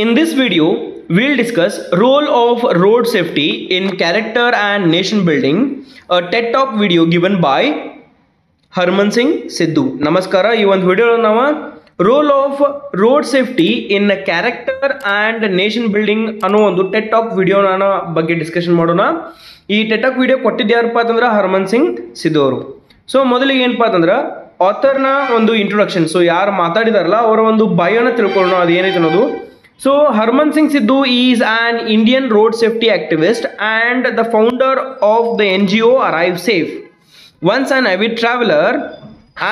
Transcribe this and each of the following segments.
In this video, we'll discuss role of road safety in character and nation building, a TED Talk video given by Harman Singh Sidhu. ನಮಸ್ಕಾರ. ಈ ಒಂದು video ನಾವು role of road safety in character and nation building ಅನ್ನೋ ಒಂದು Ted talk ವಿಡಿಯೋನ ಬಗ್ಗೆ discussion ಮಾಡೋಣ. ಈ ಟೆಡ್ ಟಾಕ್ ವಿಡಿಯೋ ಕೊಟ್ಟಿದ್ಯಾರಪ್ಪ ಅಂತಂದ್ರೆ ಹರ್ಮನ್ ಸಿಂಗ್ ಸಿಧು ಅವರು. ಸೊ ಮೊದಲಿಗೆ ಏನಪ್ಪ ಅಂತಂದ್ರೆ ಆಥರ್ನ ಒಂದು ಇಂಟ್ರೊಡಕ್ಷನ್, ಸೊ ಯಾರು ಮಾತಾಡಿದಾರಲ್ಲ ಅವರ ಒಂದು ಬಯೋನ ತಿಳ್ಕೊಳ್ಳೋಣ, ಅದು ಏನೈತೆ ಅನ್ನೋದು. So Harman Singh Sidhu is an Indian road safety activist and the founder of the NGO Arrive Safe. Once an avid traveler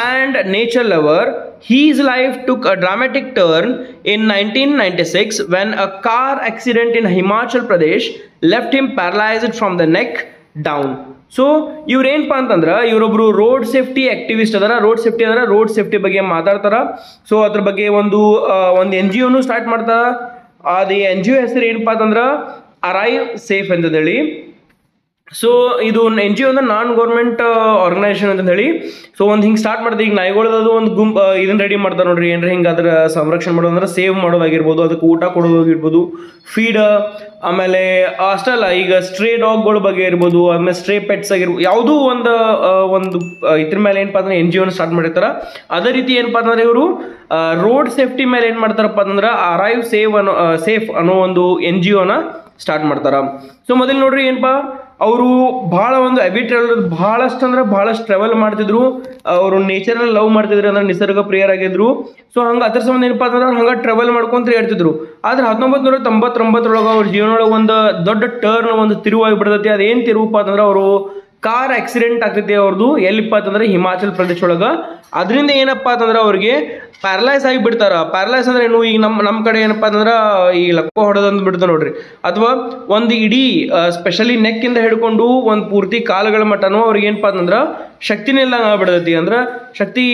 and nature lover, his life took a dramatic turn in 1996 when a car accident in Himachal Pradesh left him paralyzed from the neck down. So ಇವ್ರೇನಪ್ಪ ಅಂತಂದ್ರೆ ಇವರೊಬ್ರು road safety activist ಅದರ. Road safety ಬಗ್ಗೆ ಮಾತಾಡ್ತಾರ. So ಅದ್ರ ಬಗ್ಗೆ ಒಂದು NGOನು start ಮಾಡ್ತಾರ. ಅದು NGO ಹೆಸರು ಏನಪ್ಪ ಅಂತಂದ್ರೆ ಅರೈವ್ ಸೇಫ್ ಅಂತ ಹೇಳಿ. ಸೊ ಇದು NGO ಅಂದ್ರೆ ನಾನ್ ಗೌರ್ಮೆಂಟ್ ಆರ್ಗನೈಸೇಷನ್ ಅಂತ ಹೇಳಿ. ಸೊ ಒಂದು ಹಿಂಗೆ ಸ್ಟಾರ್ಟ್ ಮಾಡಿದೆ. ಈಗ ನಾಯಿಗಳದ್ದು ಒಂದು ಗುಂಪು ಇದನ್ನ ರೆಡಿ ಮಾಡ್ತಾರೆ ನೋಡ್ರಿ, ಏನ್ರಿ ಹಿಂಗೆ ಅದ್ರ ಸಂರಕ್ಷಣೆ ಮಾಡೋದಂದ್ರೆ ಸೇವ್ ಮಾಡೋದಾಗಿರ್ಬೋದು, ಅದಕ್ಕೆ ಊಟ ಕೊಡೋದಾಗಿರ್ಬೋದು, ಫೀಡ್, ಆಮೇಲೆ ಅಷ್ಟಲ್ಲ ಈಗ ಸ್ಟ್ರೇ ಡಾಗ್ಗಳ ಬಗ್ಗೆ ಇರ್ಬೋದು, ಆಮೇಲೆ ಸ್ಟ್ರೇ ಪೆಟ್ಸ್ ಆಗಿರ್ಬೋದು, ಯಾವುದೂ ಒಂದು ಇದ್ರ ಮೇಲೆ ಏನಪ್ಪ ಅಂದ್ರೆ NGOನ ಸ್ಟಾರ್ಟ್ ಮಾಡಿರ್ತಾರ. ಅದೇ ರೀತಿ ಏನಪ್ಪ ಅಂತಂದ್ರೆ ಇವರು ರೋಡ್ ಸೇಫ್ಟಿ ಮೇಲೆ ಏನು ಮಾಡ್ತಾರಪ್ಪ ಅಂತಂದ್ರೆ ಅರೈವ್ ಸೇಫ್ ಅನ್ನೋ ಒಂದು NGOನ ಸ್ಟಾರ್ಟ್ ಮಾಡ್ತಾರ. ಸೊ ಮೊದಲು ನೋಡ್ರಿ ಏನಪ್ಪ, ಅವರು ಭಾಳ ಒಂದು ಅವಿ ಟ್ರಾವೆಲರ್, ಭಾಳಷ್ಟು ಟ್ರಾವೆಲ್ ಮಾಡ್ತಿದ್ರು. ಅವರು ನೇಚರಲ್ಲಿ ಲವ್ ಮಾಡ್ತಿದ್ರು, ಅಂದ್ರೆ ನಿಸರ್ಗ ಪ್ರಿಯರಾಗಿದ್ರು. ಸೊ ಹಂಗೆ ಅದ್ರ ಸಂಬಂಧ ಏನಪ್ಪ ಅಂತಂದ್ರೆ ಅವ್ರು ಹಂಗೆ ಟ್ರಾವೆಲ್ ಮಾಡ್ಕೊಂತ ಹೇಳ್ತಿದ್ರು. ಆದ್ರೆ 1999 ಅವ್ರ ಜೀವನೊಳಗೆ ಒಂದು ದೊಡ್ಡ ಟರ್ನ್, ಒಂದು ತಿರುವಾಗಿ ಬಿಡ್ತೈತಿ. ಅದೇನು ತಿರುವಪ್ಪ ಅಂತಂದ್ರೆ ಅವರು ಕಾರ್ ಆಕ್ಸಿಡೆಂಟ್ ಆಗ್ತೈತಿ ಅವ್ರದ್ದು. ಎಲ್ಲಿಪ್ಪ ಅಂತಂದ್ರೆ ಹಿಮಾಚಲ್ ಪ್ರದೇಶ ಒಳಗೆ. ಅದರಿಂದ ಏನಪ್ಪ ಅಂತಂದ್ರೆ ಅವ್ರಿಗೆ ಪ್ಯಾರಲೈಸ್ ಆಗಿ ಬಿಡ್ತಾರ. ಪ್ಯಾರಲೈಸ್ ಅಂದ್ರೆ ಏನು, ಈಗ ನಮ್ಮ ಕಡೆ ಏನಪ್ಪ ಅಂತಂದ್ರೆ ಈ ಲಕ್ಕೋ ಹೊಡೆದಂದು ಬಿಡ್ತಾರ ನೋಡ್ರಿ, ಅಥವಾ ಒಂದು ಇಡೀ ಸ್ಪೆಷಲಿ ನೆಕ್ಕಿಂದ ಹಿಡ್ಕೊಂಡು ಒಂದು ಪೂರ್ತಿ ಕಾಲುಗಳ ಮಟ್ಟನೂ ಅವ್ರಿಗೆ ಏನಪ್ಪ ಅಂತಂದ್ರೆ ಶಕ್ತಿನೇ ಇಲ್ಲಂಗೆ ಆಗ್ಬಿಡ್ತೈತಿ. ಅಂದ್ರೆ ಶಕ್ತಿ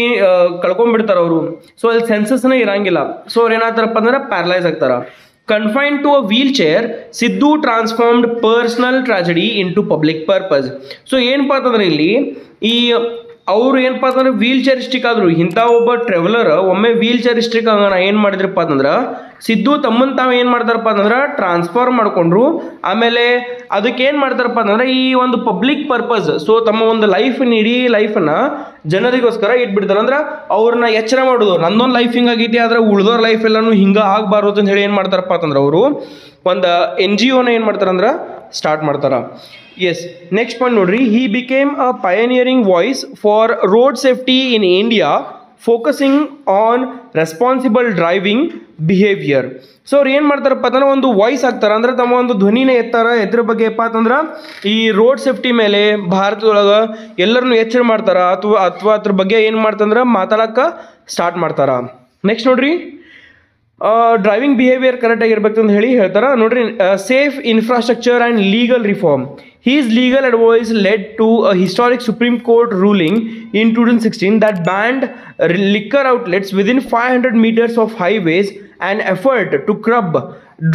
ಕಳ್ಕೊಂಡ್ಬಿಡ್ತಾರ ಅವರು. ಸೊ ಅಲ್ಲಿ ಸೆನ್ಸಸ್ನೇ ಇರಂಗಿಲ್ಲ. ಸೊ ಅವ್ರು ಏನಾಗ್ತಾರಪ್ಪ ಅಂದ್ರೆ ಪ್ಯಾರಲೈಸ್ ಆಗ್ತಾರ. Confined to a wheelchair, Sidhu transformed personal tragedy into public purpose. So ಏನಪ್ಪ ಅಂತಂದ್ರೆ ಇಲ್ಲಿ ಅವ್ರು ಏನಪ್ಪ ಅಂತಂದ್ರೆ ವೀಲ್ ಚೇರ್ ಸ್ಟಿಕ್ ಆದ್ರು. ಇಂಥ ಒಬ್ಬ ಟ್ರಾವೆಲರ್ ಒಮ್ಮೆ ವೀಲ್ ಚೇರ್ ಸ್ಟಿಕ್ ಆಗೋಣ ಏನು ಮಾಡಿದ್ರಪ್ಪ ಅಂತಂದ್ರೆ ಸಿದ್ದು ತಮ್ಮನ್ನು ತಾವು ಏನು ಮಾಡ್ತಾರಪ್ಪ ಅಂತಂದ್ರೆ ಟ್ರಾನ್ಸ್ಫರ್ ಮಾಡ್ಕೊಂಡ್ರು. ಆಮೇಲೆ ಅದಕ್ಕೆ ಏನು ಮಾಡ್ತಾರಪ್ಪ ಅಂತಂದ್ರೆ ಈ ಒಂದು ಪಬ್ಲಿಕ್ ಪರ್ಪಸ್, ಸೊ ತಮ್ಮ ಒಂದು ಇಡೀ ಲೈಫನ್ನು ಜನರಿಗೋಸ್ಕರ ಇಟ್ಬಿಡ್ತಾರೆ. ಅಂದ್ರೆ ಅವ್ರನ್ನ ಎಚ್ಚರ ಮಾಡೋದು, ನಂದೊಂದು ಲೈಫ್ ಹಿಂಗಾಗೈತಿ ಆದ್ರೆ ಉಳ್ದೋರ್ ಲೈಫ್ ಎಲ್ಲಾನು ಹಿಂಗೆ ಆಗಬಾರ್ದು ಅಂತ ಹೇಳಿ ಏನು ಮಾಡ್ತಾರಪ್ಪ ಅಂತಂದ್ರೆ ಅವರು ಒಂದು NGOನ ಏನು ಮಾಡ್ತಾರಂದ್ರೆ ಸ್ಟಾರ್ಟ್ ಮಾಡ್ತಾರ. ಎಸ್, ನೆಕ್ಸ್ಟ್ ಪಾಯಿಂಟ್ ನೋಡ್ರಿ. He became a pioneering voice for road safety in India, focusing on responsible driving behaviour. So ಅವ್ರು ಏನು ಮಾಡ್ತಾರಪ್ಪ ಅಂತಂದ್ರೆ ಒಂದು ವಾಯ್ಸ್ ಆಗ್ತಾರೆ, ಅಂದ್ರೆ ತಮ್ಮ ಒಂದು ಧ್ವನಿನ ಎದ್ರ ಬಗ್ಗೆ ಅಪ್ಪ ಅಂತಂದ್ರೆ ಈ ರೋಡ್ ಸೇಫ್ಟಿ ಮೇಲೆ ಭಾರತದೊಳಗೆ ಎಲ್ಲರನ್ನು ಎಚ್ಚರ ಮಾಡ್ತಾರ, ಅಥವಾ ಅದ್ರ ಬಗ್ಗೆ ಏನು ಮಾಡ್ತಂದ್ರೆ ಮಾತಾಡಕ್ಕೆ ಸ್ಟಾರ್ಟ್ ಮಾಡ್ತಾರ. ನೆಕ್ಸ್ಟ್ ನೋಡ್ರಿ, ಡ್ರೈವಿಂಗ್ ಬಿಹೇವಿಯರ್ ಕರೆಕ್ಟ್ ಆಗಿರ್ಬೇಕು ಅಂತ ಹೇಳಿ ಹೇಳ್ತಾರೆ ನೋಡ್ರಿ. Safe infrastructure and legal reform. His legal advice led to a historic Supreme Court ruling in 2016 that banned liquor outlets within 500 meters of highways, an effort to curb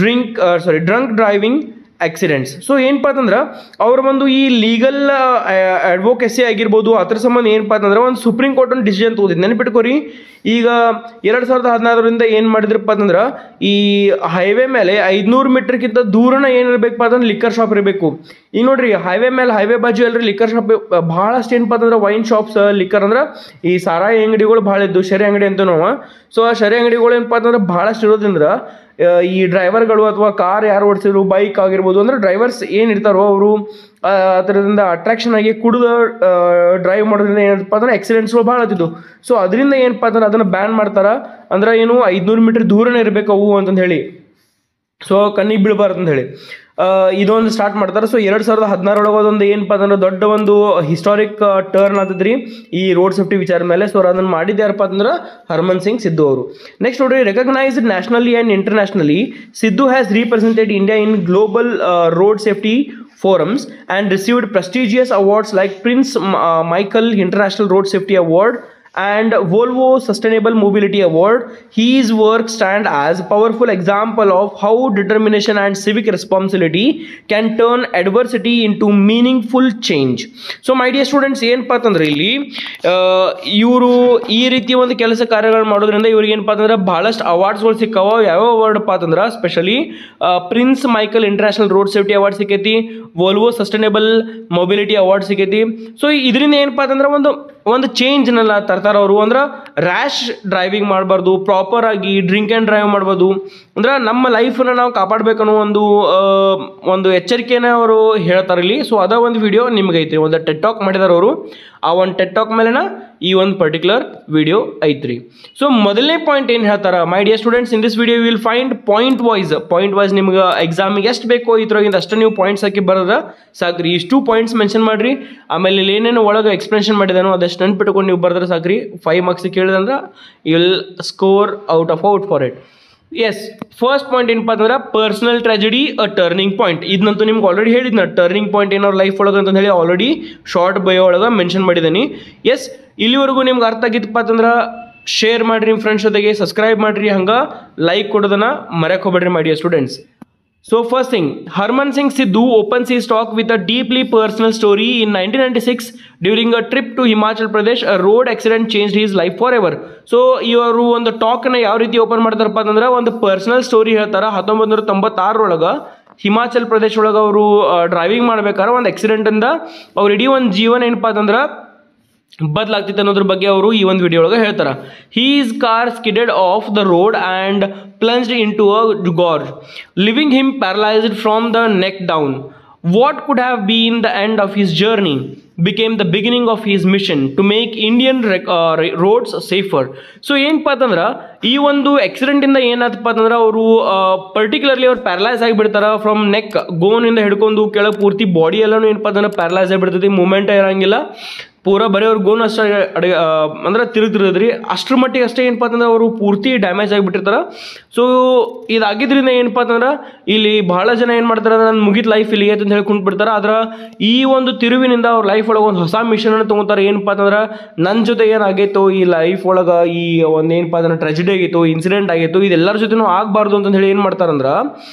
drunk driving accidents. So ಏನಪ್ಪ ಅಂತಂದ್ರೆ ಅವ್ರ ಒಂದು ಈ legal advocacy ಆಗಿರ್ಬೋದು, ಅದ್ರ ಸಂಬಂಧ ಏನಪ್ಪ ಅಂತಂದ್ರೆ ಒಂದು ಸುಪ್ರೀಂ ಕೋರ್ಟ್ ಒಂದು ಡಿಸಿಷನ್ ತಗೋದಿದ್ದು. ನೆನಪಿಟ್ಕೋರಿ, ಈಗ 2014 ಏನು ಮಾಡಿದ್ರಪ್ಪ ಅಂತಂದ್ರೆ ಈ ಹೈವೇ ಮೇಲೆ 500 ಮೀಟರ್ಗಿಂತ ದೂರನ ಏನಿರಬೇಕಪ್ಪ ಅಂತಂದ್ರೆ ಲಿಕ್ಕರ್ ಶಾಪ್ ಇರಬೇಕು. ಈಗ ನೋಡ್ರಿ, ಹೈವೇ ಬಾಜು ಅಲ್ರಿ ಲಿಕ್ಕರ್ ಶಾಪ್ ಭಾಳಷ್ಟು ಏನಪ್ಪ ಅಂತಂದ್ರೆ ವೈನ್ ಶಾಪ್ಸ್, ಲಿಕ್ಕರ್ ಅಂದ್ರೆ ಈ ಸಾರಾಯಿ ಅಂಗಡಿಗಳು ಭಾಳ ಇದ್ದು, ಶರಿ ಅಂಗಡಿ ಅಂತ ನಾವು. ಸೊ ಆ ಶರಿ ಅಂಗಡಿಗಳು ಏನಪ್ಪ ಅಂತಂದ್ರೆ ಭಾಳಷ್ಟು ಇರೋದ್ರಿಂದ ಈ ಡ್ರೈವರ್ಗಳು ಅಥವಾ ಕಾರ್ ಯಾರು ಓಡಿಸಿದ್ರು, ಬೈಕ್ ಆಗಿರ್ಬೋದು, ಅಂದ್ರೆ ಡ್ರೈವರ್ಸ್ ಏನಿರ್ತಾರೋ ಅವರು ಅದರಿಂದ ಅಟ್ರಾಕ್ಷನ್ ಆಗಿ ಕುಡಿದು ಡ್ರೈವ್ ಮಾಡೋದ್ರಿಂದ ಏನಪ್ಪ ಅಂದ್ರೆ ಆಕ್ಸಿಡೆಂಟ್ಸ್ಗಳು ಭಾಳ ಆಗ್ತಿದ್ದು. ಸೊ ಅದರಿಂದ ಏನಪ್ಪ ಅಂತಂದ್ರೆ ಅದನ್ನು ಬ್ಯಾನ್ ಮಾಡ್ತಾರ. ಅಂದ್ರೆ ಏನು 500 ಮೀಟರ್ ದೂರನೇ ಇರಬೇಕು ಅವು ಅಂತಂದು ಹೇಳಿ, ಸೊ ಕಣ್ಣಿಗೆ ಬೀಳಬಾರ್ದು ಅಂತ ಹೇಳಿ ಇದೊಂದು ಸ್ಟಾರ್ಟ್ ಮಾಡ್ತಾರೆ. ಸೊ 2016 ಒಂದು ಏನಪ್ಪ ಅಂತಂದ್ರೆ ದೊಡ್ಡ ಒಂದು ಹಿಸ್ಟಾರಿಕ್ ಟರ್ನ್ ಆಗ್ತದ್ರಿ ಈ ರೋಡ್ ಸೇಫ್ಟಿ ವಿಚಾರ ಮೇಲೆ. ಸೊ ಅದನ್ನು ಮಾಡಿದ್ದು ಯಾರಪ್ಪ ಅಂತಂದ್ರೆ ಹರ್ಮನ್ ಸಿಂಗ್ ಸಿದ್ದು ಅವರು. ನೆಕ್ಸ್ಟ್ ನೋಡ್ರಿ, recognised nationally and internationally, Siddu has represented India in global road safety forums and received prestigious awards like Prince Michael International Road Safety Award and Volvo Sustainable Mobility Award. His work stand as a powerful example of how determination and civic responsibility can turn adversity into meaningful change. So my dear students, ಏನಪ್ಪಾ ಅಂತಂದ್ರೆ ಇಲ್ಲಿ ಇವರು ಈ ರೀತಿ ಒಂದು ಕೆಲಸ ಕಾರ್ಯಗಳು ಮಾಡೋದ್ರಿಂದ ಇವ್ರಿಗೆ ಏನಪ್ಪಾ ಅಂತಂದ್ರೆ ಬಹಳಷ್ಟು ಅವಾರ್ಡ್ಸ್ಗಳು ಸಿಕ್ಕಾವ. ಯಾವ ಅವಾರ್ಡ್ ಅಪ್ಪ ಅಂತಂದ್ರೆ specially prince Michael international road safety award ಸಿಕ್ಕೈತಿ, ವೋಲ್ವೋ ಸಸ್ಟೈನೇಬಲ್ ಮೊಬಿಲಿಟಿ ಅವಾರ್ಡ್ ಸಿಕ್ಕೈತಿ. ಸೊ ಇದರಿಂದ ಏನಪ್ಪಾ ಅಂತಂದ್ರೆ ಒಂದು ಚೇಂಜ್ನೆಲ್ಲ ತರ್ತಾರೆ ಅವರು. ಅಂದ್ರೆ ರ್ಯಾಶ್ ಡ್ರೈವಿಂಗ್ ಮಾಡಬಾರ್ದು, ಪ್ರಾಪರ್ ಆಗಿ ಡ್ರಿಂಕ್ ಆ್ಯಂಡ್ ಡ್ರೈವ್ ಮಾಡ್ಬೋದು, ಅಂದ್ರೆ ನಮ್ಮ ಲೈಫನ್ನು ನಾವು ಕಾಪಾಡಬೇಕನ್ನೋ ಒಂದು ಎಚ್ಚರಿಕೆನ ಅವರು ಹೇಳ್ತಾರೆ ಇಲ್ಲಿ. ಸೊ ಅದ ಒಂದು ವಿಡಿಯೋ ನಿಮ್ಗೆ ಐತ್ರಿ, ಒಂದು ಟೆಡ್ ಟಾಕ್ ಮಾಡಿದಾರೆ ಅವರು. ಆ ಒಂದು ಟೆಡ್ ಟಾಕ್ ಮೇಲೆನ ಈ ಒಂದು ಪರ್ಟಿಕ್ಯುಲರ್ ವಿಡಿಯೋ ಐತ್ರಿ. ಸೊ ಮೊದಲನೇ ಪಾಯಿಂಟ್ ಏನು ಹೇಳ್ತಾರೆ, my dear students, in this video will find point wise ನಿಮ್ಗೆ ಎಕ್ಸಾಮಿಗೆ ಎಷ್ಟು ಬೇಕೋ ಇದ್ರಾಗಿಂದ ಅಷ್ಟು ನೀವು ಪಾಯಿಂಟ್ಸ್ ಹಾಕಿ ಬರೋದ ಸಾಕ್ರಿ. ಇಷ್ಟು ಪಾಯಿಂಟ್ಸ್ ಮೆನ್ಷನ್ ಮಾಡಿರಿ, ಆಮೇಲೆ ಇಲ್ಲಿ ಏನೇನು ಒಳಗೆ ಎಕ್ಸ್ಪ್ಲೆನೇಷನ್ ಮಾಡಿದಾನೋ ಅದಷ್ಟು ನೆನ್ಪಿಟ್ಕೊಂಡು ನೀವು ಬರೆದ್ರೆ ಸಾಕ್ರಿ. 5 ಮಾರ್ಕ್ಸ್ ಕೇಳಿದಂದ್ರೆ you will score out for it. Yes, first point ಏನಪ್ಪ ಅಂತಂದ್ರೆ personal tragedy a turning point. ಇದನ್ನಂತೂ ನಿಮ್ಗೆ ಆಲ್ರೆಡಿ ಹೇಳಿದ್ನ, ಟರ್ನಿಂಗ್ ಪಾಯಿಂಟ್ ಏನೋ ಲೈಫ್ ಒಳಗೆ ಅಂತ ಹೇಳಿ ಆಲ್ರೆಡಿ ಶಾರ್ಟ್ ಬಯೋ ಒಳಗೆ ಮೆನ್ಷನ್ ಮಾಡಿದ್ದೀನಿ. ಎಸ್, ಇಲ್ಲಿವರೆಗೂ ನಿಮ್ಗೆ ಅರ್ಥ ಆಗಿತ್ತಪ್ಪ ಅಂತಂದ್ರೆ ಶೇರ್ ಮಾಡಿರಿ ನಿಮ್ಮ ಫ್ರೆಂಡ್ಸ್ ಜೊತೆಗೆ, ಸಬ್ಸ್ಕ್ರೈಬ್ ಮಾಡಿರಿ, ಹಂಗೆ ಲೈಕ್ ಕೊಡೋದನ್ನ ಮರೆಯಕ್ಕೆ ಹೋಗ್ಬೇಡ್ರಿ ಮೈ dear students. So first thing, Harmansingh Sidhu opens his talk with a deeply personal story. In 1996, during a trip to Himachal Pradesh, a road accident changed his life forever. So ಇವರು ಒಂದು ಟಾಕ್ನ ಯಾವ ರೀತಿ open ಮಾಡ್ತಾರಪ್ಪ ಅಂತಂದ್ರೆ ಒಂದು personal story ಹೇಳ್ತಾರೆ. 1996 ಹಿಮಾಚಲ್ ಪ್ರದೇಶ ಒಳಗೆ ಅವರು ಡ್ರೈವಿಂಗ್ ಮಾಡ್ಬೇಕಾದ್ರೆ ಒಂದು ಆಕ್ಸಿಡೆಂಟಿಂದ ಅವ್ರ ಇಡೀ ಒಂದು ಜೀವನ ಏನಪ್ಪ ಅಂತಂದ್ರೆ ಬದಲಾಗ್ತಿತ್ತು ಅನ್ನೋದ್ರ ಬಗ್ಗೆ ಅವರು ಈ ಒಂದು ವಿಡಿಯೋ ಒಳಗೆ ಹೇಳ್ತಾರೆ. His car skidded off the road and plunged into a gorge, leaving him paralysed from the neck down. What could have been the end of his journey became the beginning of his mission to make Indian roads safer. So ಏನಪ್ಪ ಅಂತಂದ್ರೆ ಈ ಒಂದು ಆಕ್ಸಿಡೆಂಟಿಂದ ಏನಾಯ್ತಪ್ಪ ಅಂತಂದ್ರೆ ಅವರು particularly ಅವ್ರು paralyse ಆಗಿಬಿಡ್ತಾರೆ. From neck ಗೋನಿಂದ ಹಿಡ್ಕೊಂಡು ಕೆಳಗೆ ಪೂರ್ತಿ ಬಾಡಿ ಎಲ್ಲನೂ ಏನಪ್ಪ ಅಂತಂದ್ರೆ ಪ್ಯಾರಲೈಸ್ ಆಗಿಬಿಡ್ತೈತಿ, ಮೂಮೆಂಟೇ ಇರೋಂಗಿಲ್ಲ, ಪೂರಾ ಬರೀ ಅವ್ರ ಗೋನು ಅಷ್ಟೇ ಅಂದ್ರೆ ತಿರುಗ್ತಿರೋದ್ರಿ. ಅಷ್ಟ್ರ ಮಟ್ಟಿಗೆ ಅಷ್ಟೇ ಏನಪ್ಪ ಅಂತಂದ್ರೆ ಅವರು ಪೂರ್ತಿ ಡ್ಯಾಮೇಜ್ ಆಗಿಬಿಟ್ಟಿರ್ತಾರೆ. ಸೊ ಇದಾಗಿದ್ರಿಂದ ಏನಪ್ಪ ಅಂತಂದ್ರೆ ಇಲ್ಲಿ ಬಹಳ ಜನ ಏನು ಮಾಡ್ತಾರೆ ಅಂದ್ರೆ ನನ್ನ ಮುಗಿದ ಲೈಫ್ ಇಲ್ಲಿಗೆ ಅಂತ ಹೇಳಿ ಕುಂಟ್ಬಿಡ್ತಾರೆ. ಆದ್ರೆ ಈ ಒಂದು ತಿರುವಿನಿಂದ ಅವ್ರ ಲೈಫ್ ಒಳಗೆ ಒಂದು ಹೊಸ ಮಿಷನ್ ತೊಗೊತಾರೆ. ಏನಪ್ಪ ಅಂತಂದ್ರೆ ನನ್ನ ಜೊತೆ ಏನಾಗೈತೋ ಈ ಲೈಫ್ ಒಳಗೆ, ಈ ಒಂದು ಏನಪ್ಪ ಅಂದ್ರೆ ಟ್ರೆಜಿಡಿ ಆಗಿತ್ತು, ಇನ್ಸಿಡೆಂಟ್ ಆಗಿತ್ತು, ಇದೆಲ್ಲರ ಜೊತೆನೂ ಆಗಬಾರ್ದು ಅಂತ ಹೇಳಿ ಏನು ಮಾಡ್ತಾರಂದ್ರೆ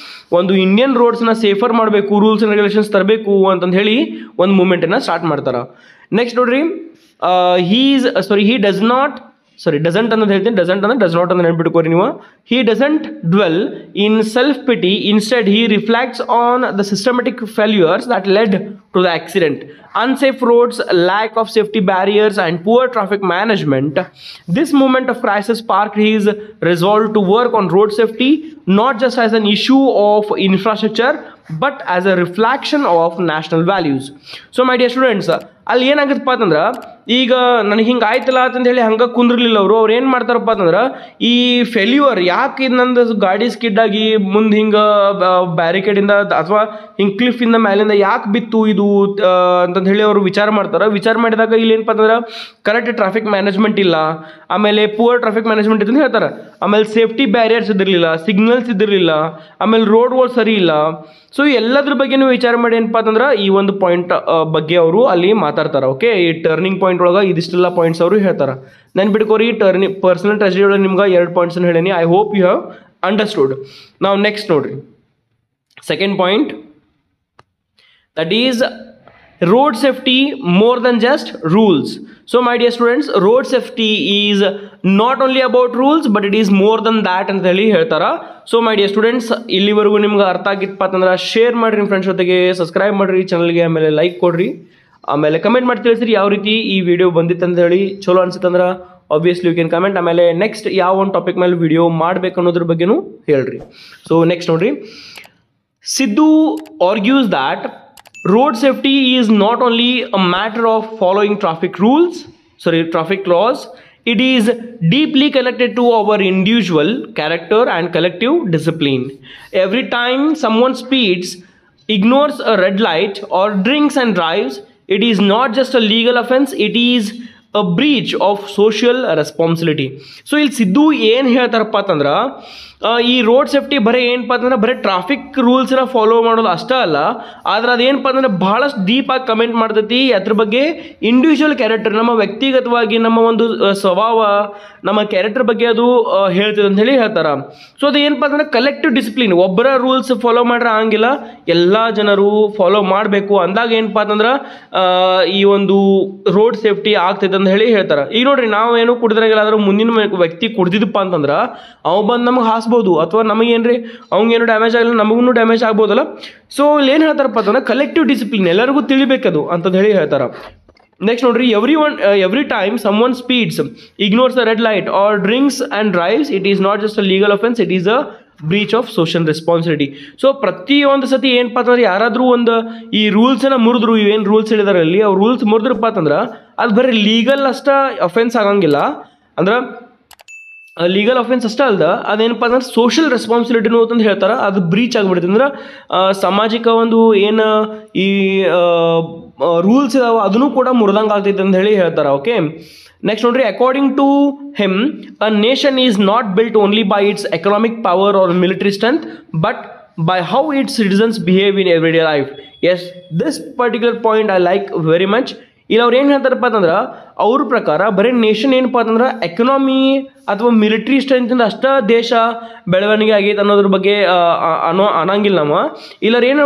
ಒಂದು ಇಂಡಿಯನ್ ರೋಡ್ಸ್ನ ಸೇಫರ್ ಮಾಡಬೇಕು, ರೂಲ್ಸ್ ಆ್ಯಂಡ್ ರೆಗ್ಯುಲೇಷನ್ಸ್ ತರಬೇಕು ಅಂತಂದು ಹೇಳಿ ಒಂದು ಮೂಮೆಂಟನ್ನು ಸ್ಟಾರ್ಟ್ ಮಾಡ್ತಾರೆ. ನೆಕ್ಸ್ಟ್ ನೋಡ್ರಿ, ಡಸಂಟ್ ಅನ್ನೋದು ಹೇಳ್ತೀನಿ, ಡಸಂಟ್ ಅಂದ್ರೆ ಡಸ್ ನಾಟ್ ಅಂತ ನೆನ್ಪಿಟ್ಕೋರಿ ನೀವು. He doesn't dwell in self pity, instead he reflects on the systematic failures that led to the accident. Unsafe roads, lack of safety barriers and poor traffic management. This moment of crisis sparked his resolve to work on road safety, not just as an issue of infrastructure but as a reflection of national values. So my dear students, ಅಲ್ಲಿ ಏನಾಗುತ್ತಪ್ಪ ಅಂತಂದ್ರೆ ಈಗ ನನಗೆ ಹಿಂಗೆ ಆಯ್ತಲ್ಲ ಅಂತಂದು ಹೇಳಿ ಹಂಗೆ ಕುಂದ್ರಲಿಲ್ಲ ಅವ್ರು ಏನು ಮಾಡ್ತಾರಪ್ಪ ಅಂತಂದ್ರೆ ಈ ಫೇಲ್ಯೂರ್ ಯಾಕೆ ನಂದು ಗಾಡಿ ಸ್ಕಿಡ್ ಆಗಿ ಮುಂದೆ ಹಿಂಗೆ ಬ್ಯಾರಿಕೇಡಿಂದ ಅಥವಾ ಹಿಂಗೆ ಕ್ಲಿಫಿಂದ ಮೇಲಿಂದ ಯಾಕೆ ಬಿತ್ತು ಇದು ಅಂತಂದು ಹೇಳಿ ಅವರು ವಿಚಾರ ಮಾಡ್ತಾರೆ. ವಿಚಾರ ಮಾಡಿದಾಗ ಇಲ್ಲಿ ಏನಪ್ಪ ಅಂತಂದ್ರೆ ಕರೆಕ್ಟ್ ಟ್ರಾಫಿಕ್ ಮ್ಯಾನೇಜ್ಮೆಂಟ್ ಇಲ್ಲ, ಆಮೇಲೆ ಪೂವರ್ ಟ್ರಾಫಿಕ್ ಮ್ಯಾನೇಜ್ಮೆಂಟ್ ಅಂತ ಹೇಳ್ತಾರೆ, ಆಮೇಲೆ ಸೇಫ್ಟಿ ಬ್ಯಾರಿಯರ್ಸ್ ಇದ್ದಿರಲಿಲ್ಲ, ಸಿಗ್ನಲ್ಸ್ ಇದ್ದಿರಲಿಲ್ಲ, ಆಮೇಲೆ ರೋಡ್ಗಳು ಸರಿ ಇಲ್ಲ. ಸೊ ಎಲ್ಲದ್ರ ಬಗ್ಗೆನೂ ವಿಚಾರ ಮಾಡಿ ಏನಪ್ಪ ಅಂತಂದ್ರೆ ಈ ಒಂದು ಪಾಯಿಂಟ್ ಬಗ್ಗೆ ಅವರು ಅಲ್ಲಿ ಮಾತಾಡ್ತಾರೆ. ಓಕೆ, ಈ ಟರ್ನಿಂಗ್ ಪಾಯಿಂಟ್ ಒಳಗೆ ಇದಿಷ್ಟೆಲ್ಲ ಪಾಯಿಂಟ್ಸ್ ಅವರು ಹೇಳ್ತಾರೆ. ನೆನ್ಪಿಟ್ಕೋರಿ, ಪರ್ಸನಲ್ ಟ್ರೆಜಡಿ ಒಳಗೆ ನಿಮ್ಗೆ 2 ಪಾಯಿಂಟ್ಸ್ ಹೇಳೀನಿ. I hope you have understood. ನಾವು ನೆಕ್ಸ್ಟ್ ನೋಡ್ರಿ, second point, that is road safety more than just rules. So my dear students, road safety is not only about rules but it is more than that ಅಂತ ಹೇಳಿ ಹೇಳ್ತಾರ. So my dear students, ಇಲ್ಲಿವರೆಗೂ ನಿಮ್ಗೆ ಅರ್ಥ ಆಗಿತ್ತಪ್ಪ ಅಂತಂದ್ರೆ share ಮಾಡಿರಿ ನಿಮ್ಮ friends ಜೊತೆಗೆ, ಸಬ್ಸ್ಕ್ರೈಬ್ ಮಾಡಿರಿ ಚಾನಲ್ಗೆ, ಆಮೇಲೆ ಲೈಕ್ ಕೊಡ್ರಿ, ಆಮೇಲೆ ಕಮೆಂಟ್ ಮಾಡಿ ತಿಳಿಸ್ರಿ ಯಾವ ರೀತಿ ಈ ವಿಡಿಯೋ ಬಂದಿತ್ತು ಅಂತ ಹೇಳಿ. ಚಲೋ ಅನ್ಸುತ್ತಂದ್ರೆ ಆಬ್ವಿಯಸ್ಲಿ ಯು ಕ್ಯಾನ್ ಕಮೆಂಟ್. ಆಮೇಲೆ ನೆಕ್ಸ್ಟ್ ಯಾವ ಒಂದು ಟಾಪಿಕ್ ಮೇಲೆ ವಿಡಿಯೋ ಮಾಡ್ಬೇಕು ಅನ್ನೋದ್ರ ಬಗ್ಗೆನೂ ಹೇಳ್ರಿ. ಸೊ ನೆಕ್ಸ್ಟ್ ನೋಡ್ರಿ, Siddu argues that road safety is not only a matter of following traffic laws, it is deeply connected to our individual character and collective discipline. Every time someone speeds, ignores a red light or drinks and drives, it is not just a legal offense, it is a breach of social responsibility. So ಇಲ್ಲಿ ಸಿದ್ದು ಏನು ಹೇಳ್ತಾರಪ್ಪ ಅಂತಂದ್ರೆ ಈ road safety ಬರೀ ಏನಪ್ಪ ಅಂತಂದ್ರೆ ಬರೀ traffic ರೂಲ್ಸ್ನ follow ಮಾಡೋದು ಅಷ್ಟೇ ಅಲ್ಲ, ಆದ್ರೆ ಅದೇನಪ್ಪ ಅಂತಂದ್ರೆ ಭಾಳಷ್ಟು ಡೀಪಾಗಿ ಕಮೆಂಟ್ ಮಾಡ್ತೈತಿ ಅದ್ರ ಬಗ್ಗೆ. ಇಂಡಿವಿಜುವಲ್ ಕ್ಯಾರೆಕ್ಟರ್, ನಮ್ಮ ವ್ಯಕ್ತಿಗತವಾಗಿ ನಮ್ಮ ಒಂದು ಸ್ವಭಾವ, ನಮ್ಮ ಕ್ಯಾರೆಕ್ಟರ್ ಬಗ್ಗೆ ಅದು ಹೇಳ್ತದೆ ಅಂತ ಹೇಳಿ ಹೇಳ್ತಾರೆ. ಸೊ ಅದು ಏನಪ್ಪ ಅಂತಂದ್ರೆ ಕಲೆಕ್ಟಿವ್ ಡಿಸಿಪ್ಲಿನ್, ಒಬ್ಬರ ರೂಲ್ಸ್ ಫಾಲೋ ಮಾಡ್ರೆ ಆಗಂಗಿಲ್ಲ, ಎಲ್ಲ ಜನರು ಫಾಲೋ ಮಾಡಬೇಕು. ಅಂದಾಗ ಏನಪ್ಪ ಅಂತಂದ್ರೆ ಈ ಒಂದು ರೋಡ್ ಸೇಫ್ಟಿ ಆಗ್ತೈತೆ ಅಂತ ಹೇಳಿ ಹೇಳ್ತಾರೆ. ಈಗ ನೋಡ್ರಿ, ನಾವು ಏನು ಕುಡಿದ್ರಾಗಿಲ್ಲ, ಮುಂದಿನ ವ್ಯಕ್ತಿ ಕುಡ್ದಿದ್ದಪ್ಪ ಅಂತಂದ್ರೆ ಅವ್ ಬಂದು ನಮಗೆ ಹಾಸ್ಬೋದು, ಅಥವಾ ನಮಗೇನ್ರಿ ಅವ್ನಿಗೇನು ಡ್ಯಾಮೇಜ್ ಆಗಿಲ್ಲ, ನಮಗೂ ಡ್ಯಾಮೇಜ್ ಆಗ್ಬೋದಲ್ಲ. ಸೊ ಇಲ್ಲಿ ಏನು ಹೇಳ್ತಾರಪ್ಪ ಅಂತಂದ್ರೆ ಕಲೆಕ್ಟಿವ್ ಡಿಸಿಪ್ಲಿನ್, ಎಲ್ಲರಿಗೂ ತಿಳಿಬೇಕದು ಅಂತಂದು ಹೇಳಿ ಹೇಳ್ತಾರೆ. ನೆಕ್ಸ್ಟ್ ನೋಡ್ರಿ, every time someone speeds, ignores a red light or drinks and drives, it is not just a legal offence, it is a breach of social responsibility. So ಪ್ರತಿಯೊಂದು ಸತಿ ಏನಪ್ಪ ಅಂತಂದ್ರೆ ಯಾರಾದರೂ ಒಂದು ಈ ರೂಲ್ಸನ್ನು ಮುರಿದ್ರು, ಇವೇನು ರೂಲ್ಸ್ ಹೇಳಿದಾರೆ ಅಲ್ಲಿ, ಅವ್ರು ರೂಲ್ಸ್ ಮುರಿದ್ರಪ್ಪ ಅಂತಂದ್ರೆ ಅದು ಬರೀ ಲೀಗಲ್ ಅಷ್ಟೇ ಅಫೆನ್ಸ್ ಆಗಂಗಿಲ್ಲ, ಅಂದ್ರೆ ಲೀಗಲ್ ಅಫೆನ್ಸ್ ಅಷ್ಟೇ ಅಲ್ದ ಅದೇನಪ್ಪ ಅಂದ್ರೆ ಸೋಷಿಯಲ್ ರೆಸ್ಪಾನ್ಸಿಬಿಲಿಟಿನೂ ಅಂತಂದು ಹೇಳ್ತಾರೆ, ಅದು ಬ್ರೀಚ್ ಆಗಿಬಿಡುತ್ತೆ. ಅಂದ್ರೆ ಸಾಮಾಜಿಕ ಒಂದು ಏನು ಈ ರೂಲ್ಸ್ ಇದಾವೆ ಅದನ್ನು ಕೂಡ ಮುರಿದಂಗೆ ಆಗ್ತೈತೆ ಅಂತ ಹೇಳಿ ಹೇಳ್ತಾರೆ. ಓಕೆ, ನೆಕ್ಸ್ಟ್ ನೋಡ್ರಿ, according to him a nation is not built only by its economic power or military strength but by how its citizens behave in everyday life. Yes, this particular point I like very much. ಇಲ್ಲಿ ಅವ್ರು ಏನು ಹೇಳ್ತಾರಪ್ಪ ಅಂತಂದ್ರೆ ಅವ್ರ ಪ್ರಕಾರ ಬರೀ nation ಏನಪ್ಪ ಅಂತಂದ್ರೆ economy ಅಥವಾ ಮಿಲಿಟ್ರಿ ಸ್ಟ್ರೆಂತಿಂದ ಅಷ್ಟೇ ದೇಶ ಬೆಳವಣಿಗೆ ಆಗೈತೆ ಅನ್ನೋದ್ರ ಬಗ್ಗೆ ಅನ್ನಂಗಿಲ್ಲ ನಮ್ಮ. ಇಲ್ಲರು ಏನು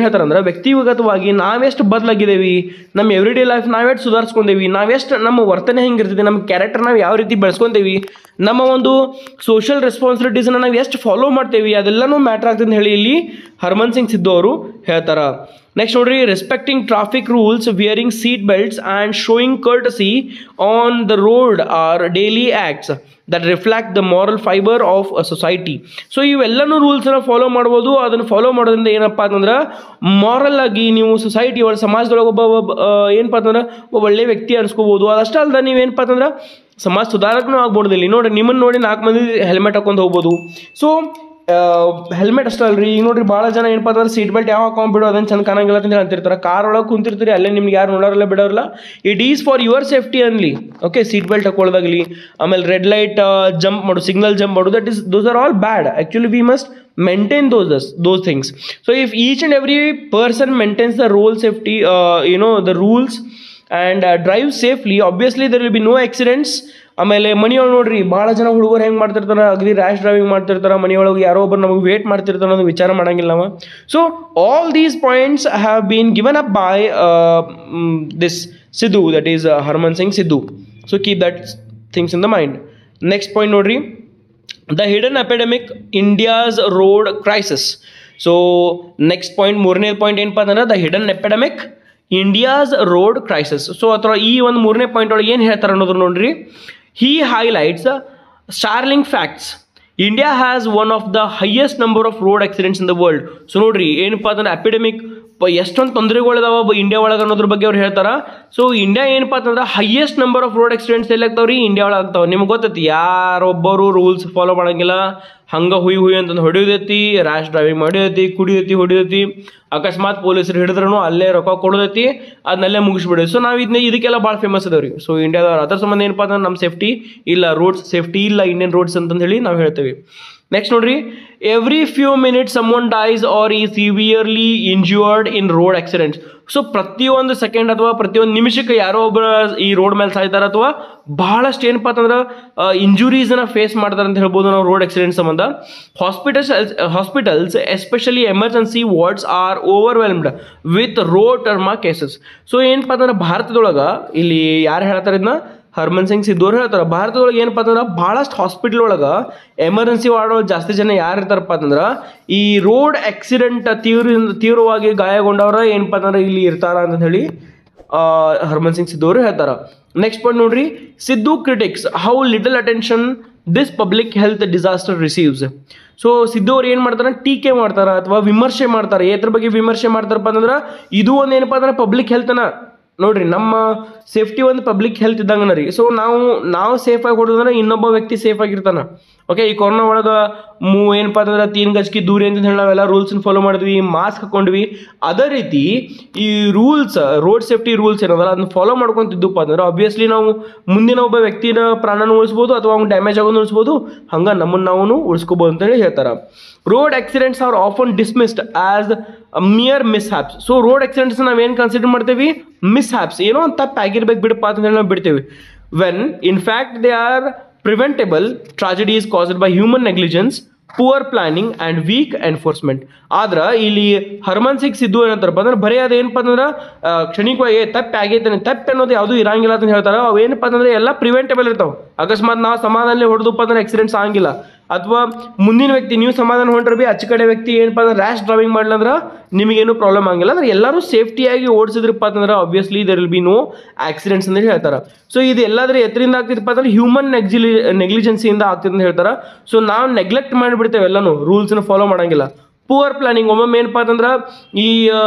ಹೇಳ್ತಾರೆ ಅಂದ್ರೆ ವ್ಯಕ್ತಿಗತವಾಗಿ ನಾವೆಷ್ಟು ಬದಲಾಗಿದ್ದೇವೆ, ನಮ್ಮ ಎವ್ರಿಡೇ ಲೈಫ್ ನಾವೆಷ್ಟು ಸುಧಾರಿಸ್ಕೊಂಡೇವಿ, ನಾವೆಷ್ಟು ನಮ್ಮ ವರ್ತನೆ ಹೆಂಗಿರ್ತದೆ, ನಮ್ಮ ಕ್ಯಾರೆಕ್ಟರ್ ನಾವು ಯಾವ ರೀತಿ ಬೆಳೆಸ್ಕೊಂತೇವಿ, ನಮ್ಮ ಒಂದು ಸೋಷಿಯಲ್ ರೆಸ್ಪಾನ್ಸಿಬಿಲಿಟೀಸನ್ನು ನಾವು ಎಷ್ಟು ಫಾಲೋ ಮಾಡ್ತೇವೆ, ಅದೆಲ್ಲನೂ ಮ್ಯಾಟ್ರ್ ಆಗ್ತದೆ ಅಂತ ಹೇಳಿ ಇಲ್ಲಿ ಹರ್ಮನ್ ಸಿಂಗ್ ಸಿದ್ದು ಅವರು ಹೇಳ್ತಾರೆ. ನೆಕ್ಸ್ಟ್ ನೋಡ್ರಿ, respecting traffic rules, wearing seat belts and showing courtesy on the road are daily acts that reflect the moral fibre of a society. So ಇವೆಲ್ಲನೂ ರೂಲ್ಸನ್ನು ಫಾಲೋ ಮಾಡ್ಬೋದು. ಅದನ್ನು ಫಾಲೋ ಮಾಡೋದ್ರಿಂದ ಏನಪ್ಪ ಅಂತಂದ್ರೆ ಮಾರಲ್ ಆಗಿ ನೀವು ಸೊಸೈಟಿ ಒಳಗೆ ಸಮಾಜದೊಳಗೆ ಏನಪ್ಪ ಅಂತಂದ್ರೆ ಒಬ್ಬ ಒಳ್ಳೆ ವ್ಯಕ್ತಿ ಅನ್ಸ್ಕೋಬೋದು. ಅದಷ್ಟೇ ಅಲ್ದ ನೀವೇನಪ್ಪ ಅಂತಂದ್ರೆ ಸಮಾಜ ಸುಧಾರಕನೂ ಆಗ್ಬೋದು. ಇಲ್ಲಿ ನೋಡಿ, ನಿಮ್ಮನ್ನು ನೋಡಿ 4 ಮಂದಿ ಹೆಲ್ಮೆಟ್ ಹಾಕೊಂಡು ಹೋಗ್ಬೋದು. ಸೊ ಹೆಲ್ಮೆಟ್ ಅಷ್ಟೇ ಅಲ್ರಿ, ಈಗ ನೋಡ್ರಿ ಭಾಳ ಜನ ಏನಪ್ಪ ಅಂದ್ರೆ ಸೀಟ್ ಬೆಲ್ಟ್ ಯಾವ ಹಾಕೊಂಡ್ಬಿಡು ಅದನ್ನು ಚಂದ ಕಾಣಂಗಿಲ್ಲ ಅಂತ ಅಂತಿರ್ತಾರೆ. ಕಾರ್ ಒಳಗೆ ಕುಂತಿರ್ತೀರಿ, ಅಲ್ಲೇ ನಿಮ್ಗೆ ಯಾರು ನೋಡೋರಲ್ಲ ಬಿಡೋರಲ್ಲ. It is for your safety only. Okay, seat belt ಹಾಕೊಳ್ಳೋದಾಗಲಿ, ಆಮೇಲೆ ರೆಡ್ ಲೈಟ್ ಜಂಪ್ ಮಾಡು, ಸಿಗ್ನಲ್ ಜಂಪ್ ಮಾಡು, those are all bad. Actually we must maintain those things. So if each and every person maintains the road safety, the rules and drive safely, obviously there will be no accidents. ಆಮೇಲೆ ಮನೆಯೊಳಗೆ ನೋಡ್ರಿ ಭಾಳ ಜನ ಹುಡುಗರು ಹೆಂಗೆ ಮಾಡ್ತಿರ್ತಾರೆ, ಅಗದಿ rash driving ಮಾಡ್ತಿರ್ತಾರೆ, ಮನೆಯೊಳಗೆ ಯಾರೋ ಒಬ್ಬರು ನಮಗೆ ವೇಟ್ ಮಾಡ್ತಿರ್ತಾರೆ ಅನ್ನೋದು ವಿಚಾರ ಮಾಡಂಗಿಲ್ಲ ನಾವು. So all these points have been given up by this Siddhu, that is Harman Singh Siddhu. So keep that things in the mind. Next point ನೋಡ್ರಿ, the hidden epidemic India's road crisis. So next point, 3ನೇ point ಏನಪ್ಪ ಅಂತಂದ್ರೆ the hidden epidemic India's road crisis. So ಅಥವಾ ಈ ಒಂದು 3ನೇ point ಒಳಗೆ ಏನು ಹೇಳ್ತಾರೆ ಅನ್ನೋದು ನೋಡ್ರಿ, he highlights startling facts. India has one of the highest number of road accidents in the world. So ನೋಡ್ರಿ ಏನಪ್ಪ ಅಂತಂದ್ರೆ ಎಪಿಡೆಮಿಕ್ ಎಷ್ಟೊಂದು ತೊಂದರೆಗಳಿದಾವ ಇಂಡಿಯಾ ಒಳಗೆ ಅನ್ನೋದ್ರ ಬಗ್ಗೆ ಅವ್ರು ಹೇಳ್ತಾರೆ. ಸೊ ಇಂಡಿಯಾ ಏನಪ್ಪ ಅಂತಂದ್ರೆ highest number of road accidents ಎಲ್ಲಿ ಆಗ್ತಾವ್ರಿ, ಇಂಡಿಯಾ ಒಳಗೆ ಆಗ್ತಾವೆ. ನಿಮ್ಗೆ ಗೊತ್ತೈತಿ, ಯಾರೊಬ್ಬರು ರೂಲ್ಸ್ ಫಾಲೋ ಮಾಡಂಗಿಲ್ಲ, ಹಂಗೆ ಹುಯ್ ಅಂತಂದು ಹೊಡಿಯೋದೈತಿ, ರ್ಯಾಶ್ ಡ್ರೈವಿಂಗ್ ಮಾಡಿದೈತಿ, ಹೊಡಿಯೋದೈತಿ, ಅಕಸ್ಮಾತ್ ಪೊಲೀಸರು ಹಿಡಿದ್ರೂ ಅಲ್ಲೇ ರೊಕ್ಕ ಕೊಡೋದೈತಿ, ಅದನ್ನಲ್ಲೇ ಮುಗಿಸ್ಬಿಡೋದು. ಸೊ ನಾವು ಇದಕ್ಕೆಲ್ಲ ಭಾಳ ಫೇಮಸ್ ಅದಾವ್ರಿ. ಸೊ ಇಂಡಿಯಾದವ್ರು ಅದ್ರ ಸಂಬಂಧ ಏನಪ್ಪ ಅಂತಂದ್ರೆ ನಮ್ಮ ಸೇಫ್ಟಿ ಇಲ್ಲ, ರೋಡ್ಸ್ ಸೇಫ್ಟಿ ಇಲ್ಲ ಇಂಡಿಯನ್ ರೋಡ್ಸ್ ಅಂತಂದು ಹೇಳಿ ನಾವು ಹೇಳ್ತೇವೆ. ನೆಕ್ಸ್ಟ್ ನೋಡ್ರಿ, every few minutes someone dies or is severely injured in road accidents. So ಪ್ರತಿಯೊಂದು ಸೆಕೆಂಡ್ ಅಥವಾ ಪ್ರತಿಯೊಂದು ನಿಮಿಷಕ್ಕೆ ಯಾರೋ ಒಬ್ಬರು ಈ ರೋಡ್ ಮೇಲೆ ಸಾಯ್ತಾರೆ, ಅಥವಾ ಬಹಳಷ್ಟು ಏನಪ್ಪ ಅಂತಂದ್ರೆ ಇಂಜುರೀಸನ್ನು ಫೇಸ್ ಮಾಡ್ತಾರೆ ಅಂತ ಹೇಳ್ಬೋದು ನಾವು ರೋಡ್ ಆಕ್ಸಿಡೆಂಟ್ ಸಂಬಂಧ. Hospitals especially emergency wards are overwhelmed with road trauma cases. So ಏನಪ್ಪ ಅಂತಂದ್ರೆ ಭಾರತದೊಳಗೆ ಇಲ್ಲಿ ಯಾರು ಹೇಳ್ತಾರೆ ಇದನ್ನ, ಹರ್ಮನ್ ಸಿಂಗ್ ಸಿದ್ದು ಅವ್ರು ಹೇಳ್ತಾರೆ, ಭಾರತದೊಳಗೆ ಏನಪ್ಪ ಅಂತಂದ್ರೆ ಭಾಳಷ್ಟು ಹಾಸ್ಪಿಟ್ಲ್ ಒಳಗೆ ಎಮರ್ಜೆನ್ಸಿ ವಾರ್ಡ್ ಜಾಸ್ತಿ ಜನ ಯಾರು ಇರ್ತಾರಪ್ಪ ಅಂತಂದ್ರೆ ಈ ರೋಡ್ ಆಕ್ಸಿಡೆಂಟ್ ತೀವ್ರವಾಗಿ ಗಾಯಗೊಂಡವ್ರ ಏನಪ್ಪ ಅಂತಂದ್ರೆ ಇಲ್ಲಿ ಇರ್ತಾರ ಅಂತ ಹೇಳಿ ಹರ್ಮನ್ ಸಿಂಗ್ ಸಿದ್ದು ಅವರು ಹೇಳ್ತಾರೆ. ನೆಕ್ಸ್ಟ್ ಪಾಯಿಂಟ್ ನೋಡ್ರಿ, Siddu critics how little attention this public health disaster receives. So Siddu ಅವ್ರು ಏನು ಮಾಡ್ತಾರೆ, ಟೀಕೆ ಮಾಡ್ತಾರೆ ಅಥವಾ ವಿಮರ್ಶೆ ಮಾಡ್ತಾರೆ. ಎದ್ರ ಬಗ್ಗೆ ವಿಮರ್ಶೆ ಮಾಡ್ತಾರಪ್ಪ ಅಂತಂದ್ರೆ ಇದು ಒಂದು ಏನಪ್ಪ ಅಂದ್ರೆ ಪಬ್ಲಿಕ್ ಹೆಲ್ತ್ನ ನೋಡ್ರಿ ನಮ್ಮ ಸೇಫ್ಟಿ ಒಂದು ಪಬ್ಲಿಕ್ ಹೆಲ್ತ್ ಇದ್ದಂಗನ ರೀ. ಸೊ ನಾವು ಸೇಫಾಗಿ ಹೊಡೋದಂದ್ರೆ ಇನ್ನೊಬ್ಬ ವ್ಯಕ್ತಿ ಸೇಫ್ ಆಗಿರ್ತಾನೆ. ಓಕೆ, ಈ ಕೊರೋನಾ ಒಳಗೆ ಏನಪ್ಪ ಅಂತಂದ್ರೆ 3 ಗಜ್ ಕಿ ದೂರಿ ಅಂತ ಹೇಳಿ ನಾವೆಲ್ಲ ರೂಲ್ಸ್ನ ಫಾಲೋ ಮಾಡಿದ್ವಿ, ಮಾಸ್ಕ್ ಹಾಕೊಂಡ್ವಿ. ಅದೇ ರೀತಿ ಈ ರೂಲ್ಸ್, ರೋಡ್ ಸೇಫ್ಟಿ ರೂಲ್ಸ್ ಏನದಲ್ಲ ಅದನ್ನ ಫಾಲೋ ಮಾಡ್ಕೊಂತಿದ್ದಪ್ಪ ಅಂದ್ರೆ ಆಬ್ವಿಯಸ್ಲಿ ನಾವು ಮುಂದಿನ ಒಬ್ಬ ವ್ಯಕ್ತಿನ ಪ್ರಾಣನ ಉಳಿಸ್ಬೋದು ಅಥವಾ ಅವ್ನು ಡ್ಯಾಮೇಜ್ ಆಗೋದು ಉಳಿಸ್ಬೋದು, ಹಂಗೆ ನಮ್ಮನ್ನು ನಾವು ಉಳಿಸ್ಕೋಬೋದು ಅಂತ ಹೇಳಿ ಹೇಳ್ತಾರೆ. Road accidents are often dismissed as mere mishaps. So road accidents ನಾವೇನು ಕನ್ಸಿಡರ್ ಮಾಡ್ತೇವೆ? ಮಿಸ್ ಹ್ಯಾಪ್ಸ್, ಏನೋ ಒಂದು ತಪ್ಪು ಆಗಿರ್ಬೇಕು ಬಿಡಪ್ಪ ಅಂತ ಹೇಳಿ ನಾವು ಬಿಡ್ತೇವೆ. When in fact they are preventable tragedies caused by human negligence, poor planning and weak enforcement. ಆದ್ರೆ ಇಲ್ಲಿ ಹರ್ಮನ್ ಸಿಂಗ್ ಸಿದ್ದು ಏನಂತಾರಪ್ಪ ಅಂದ್ರೆ ಬರೀ ಅದೇನಪ್ಪ ಅಂದ್ರೆ ಕ್ಷಣಿಕವಾಗಿ ತಪ್ಪು ಆಗೈತೆ, ತಪ್ಪು ಅನ್ನೋದು ಯಾವುದೂ ಇರಂಗಿಲ್ಲ ಅಂತ ಹೇಳ್ತಾರೆ. ಅವು ಏನಪ್ಪ ಅಂತಂದ್ರೆ ಎಲ್ಲ ಪ್ರಿವೆಂಟೇಬಲ್ ಇರ್ತಾವೆ. ಅಕಸ್ಮಾತ್ ನಾವು ಸಮಾಧಾನ ಹೊಡೆದಪ್ಪ ಅಂದ್ರೆ ಆಕ್ಸಿಡೆಂಟ್ಸ್ ಆಗಂಗಿಲ್ಲ. ಅಥವಾ ಮುಂದಿನ ವ್ಯಕ್ತಿ ನೀವು ಸಮಾಧಾನ ಹೊಂಟ್ರೆ ಬಿ ಆಚೆ ಕಡೆ ವ್ಯಕ್ತಿ ಏನಪ್ಪ ಅಂದ್ರೆ ರ್ಯಾಶ್ ಡ್ರೈವಿಂಗ್ ಮಾಡ್ಲಂದ್ರೆ ನಿಮಗೇನು ಪ್ರಾಬ್ಲಮ್ ಆಗಿಲ್ಲ. ಅಂದ್ರೆ ಎಲ್ಲರೂ ಸೇಫ್ಟಿಯಾಗಿ ಓಡಿಸಿದ್ರಪ್ಪ ಅಂತಂದ್ರೆ obviously there will be no accidents ಅಂತ ಹೇಳ್ತಾರೆ. ಸೊ ಇದು ಎಲ್ಲಾದ್ರೂ ಎತ್ತರಿಂದ ಆಗ್ತಿದಪ್ಪ ಅಂದ್ರೆ ಹ್ಯೂಮನ್ ನೆಗ್ಲಿಜೆನ್ಸಿಯಿಂದ ಆಗ್ತಿದೆ ಅಂತ ಹೇಳ್ತಾರೆ. ಸೊ ನಾವು ನೆಗ್ಲೆಕ್ಟ್ ಮಾಡಿಬಿಡ್ತೇವೆ, ಎಲ್ಲನೂ ರೂಲ್ಸ್ನ ಫಾಲೋ ಮಾಡೋಂಗಿಲ್ಲ. ಪೂವರ್ ಪ್ಲಾನಿಂಗ್, ಒಮ್ಮೊಮ್ಮೆ ಏನಪ್ಪ ಅಂತಂದ್ರೆ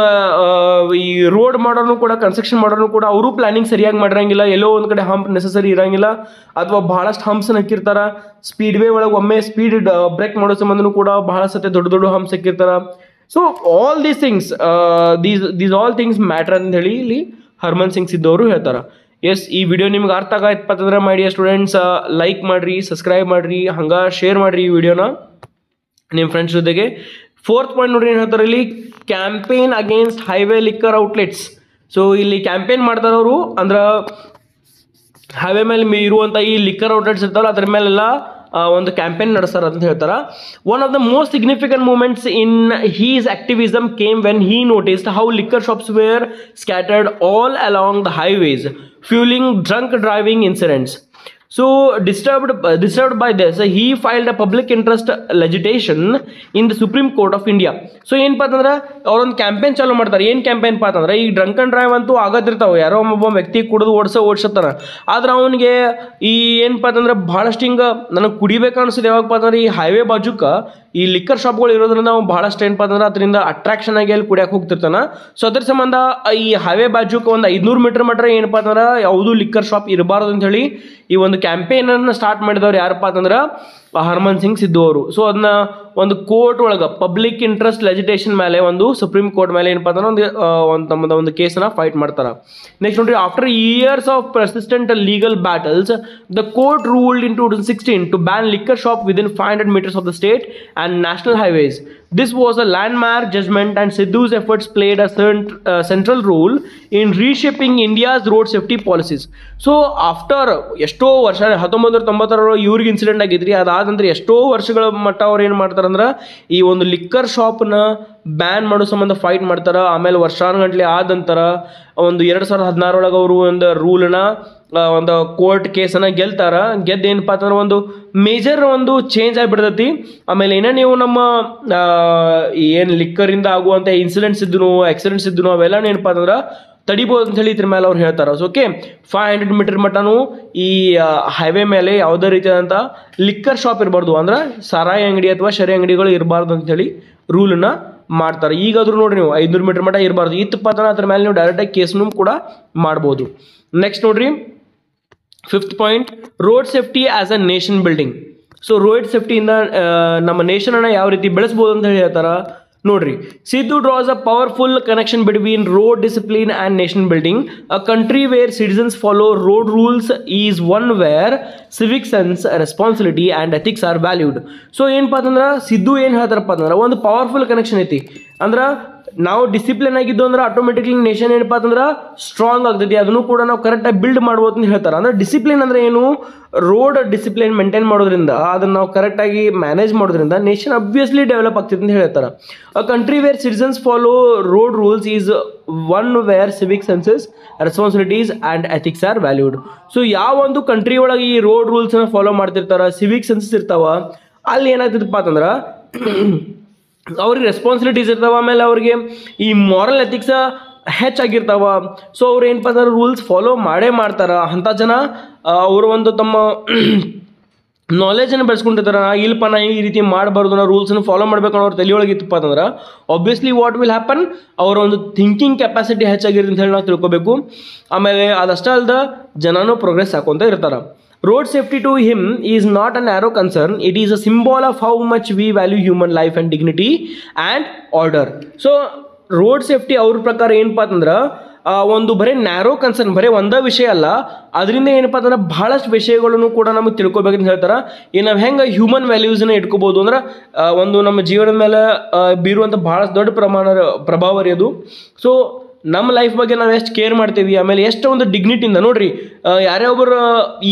ಈ ರೋಡ್ ಮಾಡೋನು ಕೂಡ, ಕನ್ಸ್ಟ್ರಕ್ಷನ್ ಮಾಡೋನು ಕೂಡ ಅವರು ಪ್ಲಾನಿಂಗ್ ಸರಿಯಾಗಿ ಮಾಡಿರಂಗಿಲ್ಲ. ಎಲ್ಲೋ ಒಂದು ಕಡೆ ಹಂಪ್ ನೆಸಸರಿ ಇರಂಗಿಲ್ಲ ಅಥವಾ ಬಹಳಷ್ಟು ಹಂಪ್ಸ್ನ ಹಾಕಿರ್ತಾರೆ. ಸ್ಪೀಡ್ ವೇ ಒಳಗೆ ಒಮ್ಮೆ ಸ್ಪೀಡ್ ಬ್ರೇಕ್ ಮಾಡೋ ಸಂಬಂಧನೂ ಕೂಡ ಬಹಳ ಸತಿ ದೊಡ್ಡ ದೊಡ್ಡ ಹಂಪ್ಸ್ ಹಾಕಿರ್ತಾರೆ. So all these things, these all things matter ಅಂತ ಹೇಳಿ ಇಲ್ಲಿ ಹರ್ಮನ್ ಸಿಂಗ್ ಸಿದ್ದು ಅವರು ಹೇಳ್ತಾರೆ. ಎಸ್, ಈ ವಿಡಿಯೋ ನಿಮ್ಗೆ ಅರ್ಥ ಆಗೈತಪ್ಪ ಅಂತಂದ್ರೆ ಮೈ ಡಿಯರ್ ಸ್ಟೂಡೆಂಟ್ಸ್ ಲೈಕ್ ಮಾಡಿರಿ, ಸಬ್ಸ್ಕ್ರೈಬ್ ಮಾಡಿರಿ, ಹಂಗೆ ಶೇರ್ ಮಾಡಿರಿ ಈ ವಿಡಿಯೋನ ನಿಮ್ಮ ಫ್ರೆಂಡ್ಸ್ ಜೊತೆಗೆ. 4th ಪಾಯಿಂಟ್ ನೋಡ್ರಿ ಏನು ಹೇಳ್ತಾರೆ ಇಲ್ಲಿ, campaign against highway liquor outlets. So ಇಲ್ಲಿ ಕ್ಯಾಂಪೇನ್ ಮಾಡ್ತಾರೆ ಅವರು, ಅಂದ್ರೆ ಹೈವೇ ಮೇಲೆ ಇರುವಂಥ ಈ ಲಿಕ್ಕರ್ ಔಟ್ಲೆಟ್ಸ್ ಇರ್ತಾವಲ್ಲ ಅದ್ರ ಮೇಲೆಲ್ಲ ಒಂದು ಕ್ಯಾಂಪೇನ್ ನಡೆಸ್ತಾರೆ ಅಂತ ಹೇಳ್ತಾರೆ. One of the most significant moments in his activism came when he noticed how liquor shops were scattered all along the highways, fueling drunk driving incidents. So disturbed by this, he filed a public interest legislation in the Supreme Court of India. So ಏನಪ್ಪ ಅಂತಂದ್ರೆ ಅವ್ರೊಂದು campaign ಚಾಲೂ ಮಾಡ್ತಾರೆ. ಏನು campaign ಅಂತಂದ್ರೆ ಈ drunk and drive ಅಂತೂ ಆಗತ್ತಿರ್ತಾವೆ, ಯಾರೋ ಒಬ್ಬ ವ್ಯಕ್ತಿ ಕುಡಿದು ಓಡಿಸ್ತಾನೆ. ಆದ್ರೆ ಅವನಿಗೆ ಈ ಏನಪ್ಪ ಅಂತಂದ್ರೆ ಭಾಳಷ್ಟು ಹಿಂಗೆ ನನಗೆ ಕುಡಿಬೇಕು ಅನಿಸ್ತದೆ ಯಾವಾಗಪ್ಪ ಅಂತಂದ್ರೆ ಈ ಹೈವೇ ಬಾಜುಕ ಈ ಲಿಕ್ಕರ್ ಶಾಪ್ಗಳು ಇರೋದ್ರಿಂದ ಅವ್ನು ಭಾಳಷ್ಟು ಏನಪ್ಪ ಅಂತಂದ್ರೆ ಅದರಿಂದ ಅಟ್ರಾಕ್ಷನ್ ಆಗಿ ಅಲ್ಲಿ ಕುಡಿಯಕ್ಕೆ ಹೋಗ್ತಿರ್ತಾನೆ. ಸೊ ಅದ್ರ ಸಂಬಂಧ ಈ ಹೈವೇ ಬಾಜುಕ ಒಂದು 500 ಮೀಟರ್ ಮಟ್ಟ ಏನಪ್ಪ ಅಂತಂದ್ರೆ ಯಾವುದೂ ಲಿಕ್ಕರ್ ಶಾಪ್ ಇರಬಾರ್ದು ಅಂತ ಹೇಳಿ ಈ ಒಂದು ಕ್ಯಾಂಪೇನನ್ನು ಸ್ಟಾರ್ಟ್ ಮಾಡಿದವ್ರು ಯಾರಪ್ಪ ಅಂತಂದ್ರೆ ಹರ್ಮನ್ ಸಿಂಗ್ ಸಿದ್ದು ಅವರು. ಸೊ ಅದನ್ನ ಒಂದು ಕೋರ್ಟ್ ಒಳಗೆ ಪಬ್ಲಿಕ್ ಇಂಟ್ರೆಸ್ಟ್ ಲೆಜಿಟೇಷನ್ ಮೇಲೆ ಒಂದು ಸುಪ್ರೀಂ ಕೋರ್ಟ್ ಮೇಲೆ ಏನಪ್ಪ ಅಂತಂದ್ರೆ ತಮ್ಮದ ಒಂದು ಕೇಸನ್ನ ಫೈಟ್ ಮಾಡ್ತಾರೆ. ನೆಕ್ಸ್ಟ್ ನೋಡ್ರಿ, after years of persistent legal battles the court ruled in 2016 to ban liquor shop within 500 meters of the state and national highways. This was a landmark judgment and Sidhu's efforts played a central role in reshaping India's road safety policies. So after ಎಷ್ಟೋ ವರ್ಷ 1990 ಇವ್ರಿಗೆ incident ಆಗಿದ್ರಿ, ಅದಾದ ನಂತರ ಎಷ್ಟೋ ವರ್ಷಗಳ ಮಟ್ಟ ಅವ್ರು ಏನು ಮಾಡ್ತಾರೆ ಅಂದ್ರೆ ಈ ಒಂದು ಲಿಕ್ಕರ್ ಶಾಪ್ನ ಬ್ಯಾನ್ ಮಾಡೋ ಸಂಬಂಧ ಫೈಟ್ ಮಾಡ್ತಾರೆ. ಆಮೇಲೆ ವರ್ಷಾನುಗಂಟ್ಲೆ ಆದ ನಂತರ ಒಂದು 2016 ಒಳಗೆ ಅವರು ಒಂದು ರೂಲ್ನ ಒಂದು ಕೋರ್ಟ್ ಕೇಸನ್ನು ಗೆದ್ದು ಏನಪ್ಪ ಅಂತಂದ್ರೆ ಒಂದು ಮೇಜರ್ ಒಂದು ಚೇಂಜ್ ಆಗಿಬಿಡ್ತೈತಿ. ಆಮೇಲೆ ಏನೋ ನೀವು ನಮ್ಮ ಏನು ಲಿಕ್ಕರಿಂದ ಆಗುವಂಥ ಇನ್ಸಿಡೆಂಟ್ಸ್ ಇದ್ದನು, ಆಕ್ಸಿಡೆಂಟ್ಸ್ ಇದ್ದನು, ಅವೆಲ್ಲ ಏನಪ್ಪ ಅಂತಂದ್ರೆ ತಡಿಬೋದು ಅಂತ ಹೇಳಿ ಇದ್ರ ಮೇಲೆ ಅವ್ರು ಹೇಳ್ತಾರೆ. ಸೊ ಓಕೆ, 500 ಮೀಟರ್ ಮಟ್ಟನೂ ಈ ಹೈವೇ ಮೇಲೆ ಯಾವುದೇ ರೀತಿಯಾದಂಥ ಲಿಕ್ಕರ್ ಶಾಪ್ ಇರಬಾರ್ದು, ಅಂದ್ರೆ ಸಾರಾಯಿ ಅಂಗಡಿ ಅಥವಾ ಶರಿ ಅಂಗಡಿಗಳು ಇರಬಾರ್ದು ಅಂತ ಹೇಳಿ ರೂಲನ್ನ ಮಾಡ್ತಾರೆ. ಈಗಾದ್ರೂ ನೋಡ್ರಿ ನೀವು 500 ಮೀಟರ್ ಮಟ್ಟ ಇರಬಾರ್ದು ಇತ್ತಪ್ಪ ಅಂದ್ರೆ ಅದ್ರ ಮೇಲೆ ನೀವು ಡೈರೆಕ್ಟಾಗಿ ಕೇಸ್ನು ಕೂಡ ಮಾಡ್ಬೋದು. ನೆಕ್ಸ್ಟ್ ನೋಡ್ರಿ, 5th point, road safety as a nation building. So road ಸೇಫ್ಟಿಯಿಂದ ನಮ್ಮ ನೇಷನನ್ನು ಯಾವ ರೀತಿ ಬೆಳೆಸ್ಬೋದು ಅಂತ ಹೇಳಿ ಹೇಳ್ತಾರೆ. ನೋಡ್ರಿ, Sidhu draws a powerful connection between road discipline and nation building. A country where citizens follow road rules is one where civic sense, responsibility and ethics are valued. So ಏನಪ್ಪ ಅಂತಂದ್ರೆ ಸಿದ್ದು ಏನು ಹೇಳ್ತಾರಪ್ಪ ಅಂತಂದ್ರೆ ಒಂದು ಪವರ್ಫುಲ್ ಕನೆಕ್ಷನ್ ಐತಿ. ಅಂದ್ರೆ ನಾವು discipline ಆಗಿದ್ದು ಅಂದ್ರೆ ಆಟೋಮೆಟಿಕ್ಲಿ ನೇಷನ್ ಏನಪ್ಪ ಅಂತಂದ್ರೆ ಸ್ಟ್ರಾಂಗ್ ಆಗ್ತೈತಿ, ಅದನ್ನು ಕೂಡ ನಾವು ಕರೆಕ್ಟಾಗಿ ಬಿಲ್ಡ್ ಮಾಡ್ಬೋದು ಅಂತ ಹೇಳ್ತಾರೆ. ಅಂದ್ರೆ ಡಿಸಿಪ್ಲಿನ್ ಅಂದ್ರೆ ಏನು, ರೋಡ್ ಡಿಸಿಪ್ಲಿನ್ ಮೇಂಟೈನ್ ಮಾಡೋದ್ರಿಂದ, ಅದನ್ನು ನಾವು ಕರೆಕ್ಟಾಗಿ ಮ್ಯಾನೇಜ್ ಮಾಡೋದ್ರಿಂದ ನೇಷನ್ ಅಬ್ವಿಯಸ್ಲಿ ಡೆವಲಪ್ ಆಗ್ತೈತಿ ಅಂತ ಹೇಳ್ತಾರೆ. A country where citizens follow road rules is one where civic senses, responsibilities and ethics are valued. So ಯಾವ ಒಂದು ಕಂಟ್ರಿ ಒಳಗೆ ಈ ರೋಡ್ ರೂಲ್ಸ್ನ ಫಾಲೋ ಮಾಡ್ತಿರ್ತಾರೆ, ಸಿವಿಕ್ ಸೆನ್ಸಸ್ ಇರ್ತಾವ, ಅಲ್ಲಿ ಏನಾಗ್ತದಪ್ಪ ಅಂತಂದ್ರೆ ಅವ್ರಿಗೆ ರೆಸ್ಪಾನ್ಸಿಬಿಲಿಟೀಸ್ ಇರ್ತಾವ, ಆಮೇಲೆ ಅವ್ರಿಗೆ ಈ ಮಾರಲ್ ಎಥಿಕ್ಸ್ ಹೆಚ್ಚಾಗಿರ್ತಾವ. ಸೊ ಅವ್ರು ಏನಪ್ಪ ಅಂದ್ರೆ ರೂಲ್ಸ್ ಫಾಲೋ ಮಾಡೇ ಮಾಡ್ತಾರೆ. ಅಂಥ ಜನ ಅವರು ಒಂದು ತಮ್ಮ ನಾಲೆಜನ್ನು ಬೆಳೆಸ್ಕೊಂಡಿರ್ತಾರೆ. ಇಲ್ಲಪ್ಪ ನಾ ಈ ರೀತಿ ಮಾಡಬಾರ್ದು, ನಾವು ರೂಲ್ಸನ್ನು ಫಾಲೋ ಮಾಡ್ಬೇಕು ಅನ್ನೋ ತಲೆಯೊಳಗೆ ಇತ್ತಪ್ಪ ಅಂತಂದ್ರೆ ಆಬ್ವಿಯಸ್ಲಿ ವಾಟ್ ವಿಲ್ ಹ್ಯಾಪನ್, ಅವರ ಒಂದು ಥಿಂಕಿಂಗ್ ಕೆಪಾಸಿಟಿ ಹೆಚ್ಚಾಗಿರುತ್ತೆ ಅಂತ ಹೇಳಿ ನಾವು ತಿಳ್ಕೊಬೇಕು. ಆಮೇಲೆ ಅದಷ್ಟೇ ಅಲ್ಲದೆ ಜನನೂ ಪ್ರೋಗ್ರೆಸ್ ಹಾಕೊಂತ ಇರ್ತಾರೆ. Road safety to him is not a narrow concern, it is a symbol of how much we value human life and dignity and order. So road safety ಅವ್ರ ಪ್ರಕಾರ ಏನಪ್ಪ ಅಂತಂದ್ರೆ ಒಂದು ಬರೀ ನ್ಯಾರೋ ಕನ್ಸರ್ನ್, ಬರೀ ಒಂದೇ ವಿಷಯ ಅಲ್ಲ, ಅದರಿಂದ ಏನಪ್ಪ ಅಂತಂದ್ರೆ ಬಹಳಷ್ಟು ವಿಷಯಗಳನ್ನು ಕೂಡ ನಮಗೆ ತಿಳ್ಕೊಬೇಕಂತ ಹೇಳ್ತಾರೆ. ಈ ನಾವು ಹೆಂಗೆ ಹ್ಯೂಮನ್ ವ್ಯಾಲ್ಯೂಸನ್ನ ಇಟ್ಕೋಬೋದು ಅಂದ್ರೆ ಒಂದು ನಮ್ಮ ಜೀವನದ ಮೇಲೆ ಬೀರುವಂಥ ಭಾಳಷ್ಟು ದೊಡ್ಡ ಪ್ರಭಾವ ರೀ ಅದು. ಸೊ ನಮ್ಮ ಲೈಫ್ ಬಗ್ಗೆ ನಾವು ಎಷ್ಟು ಕೇರ್ ಮಾಡ್ತೀವಿ, ಆಮೇಲೆ ಎಷ್ಟು ಒಂದು ಡಿಗ್ನಿಟಿಯಿಂದ ನೋಡ್ರಿ, ಯಾರೇ ಒಬ್ಬರು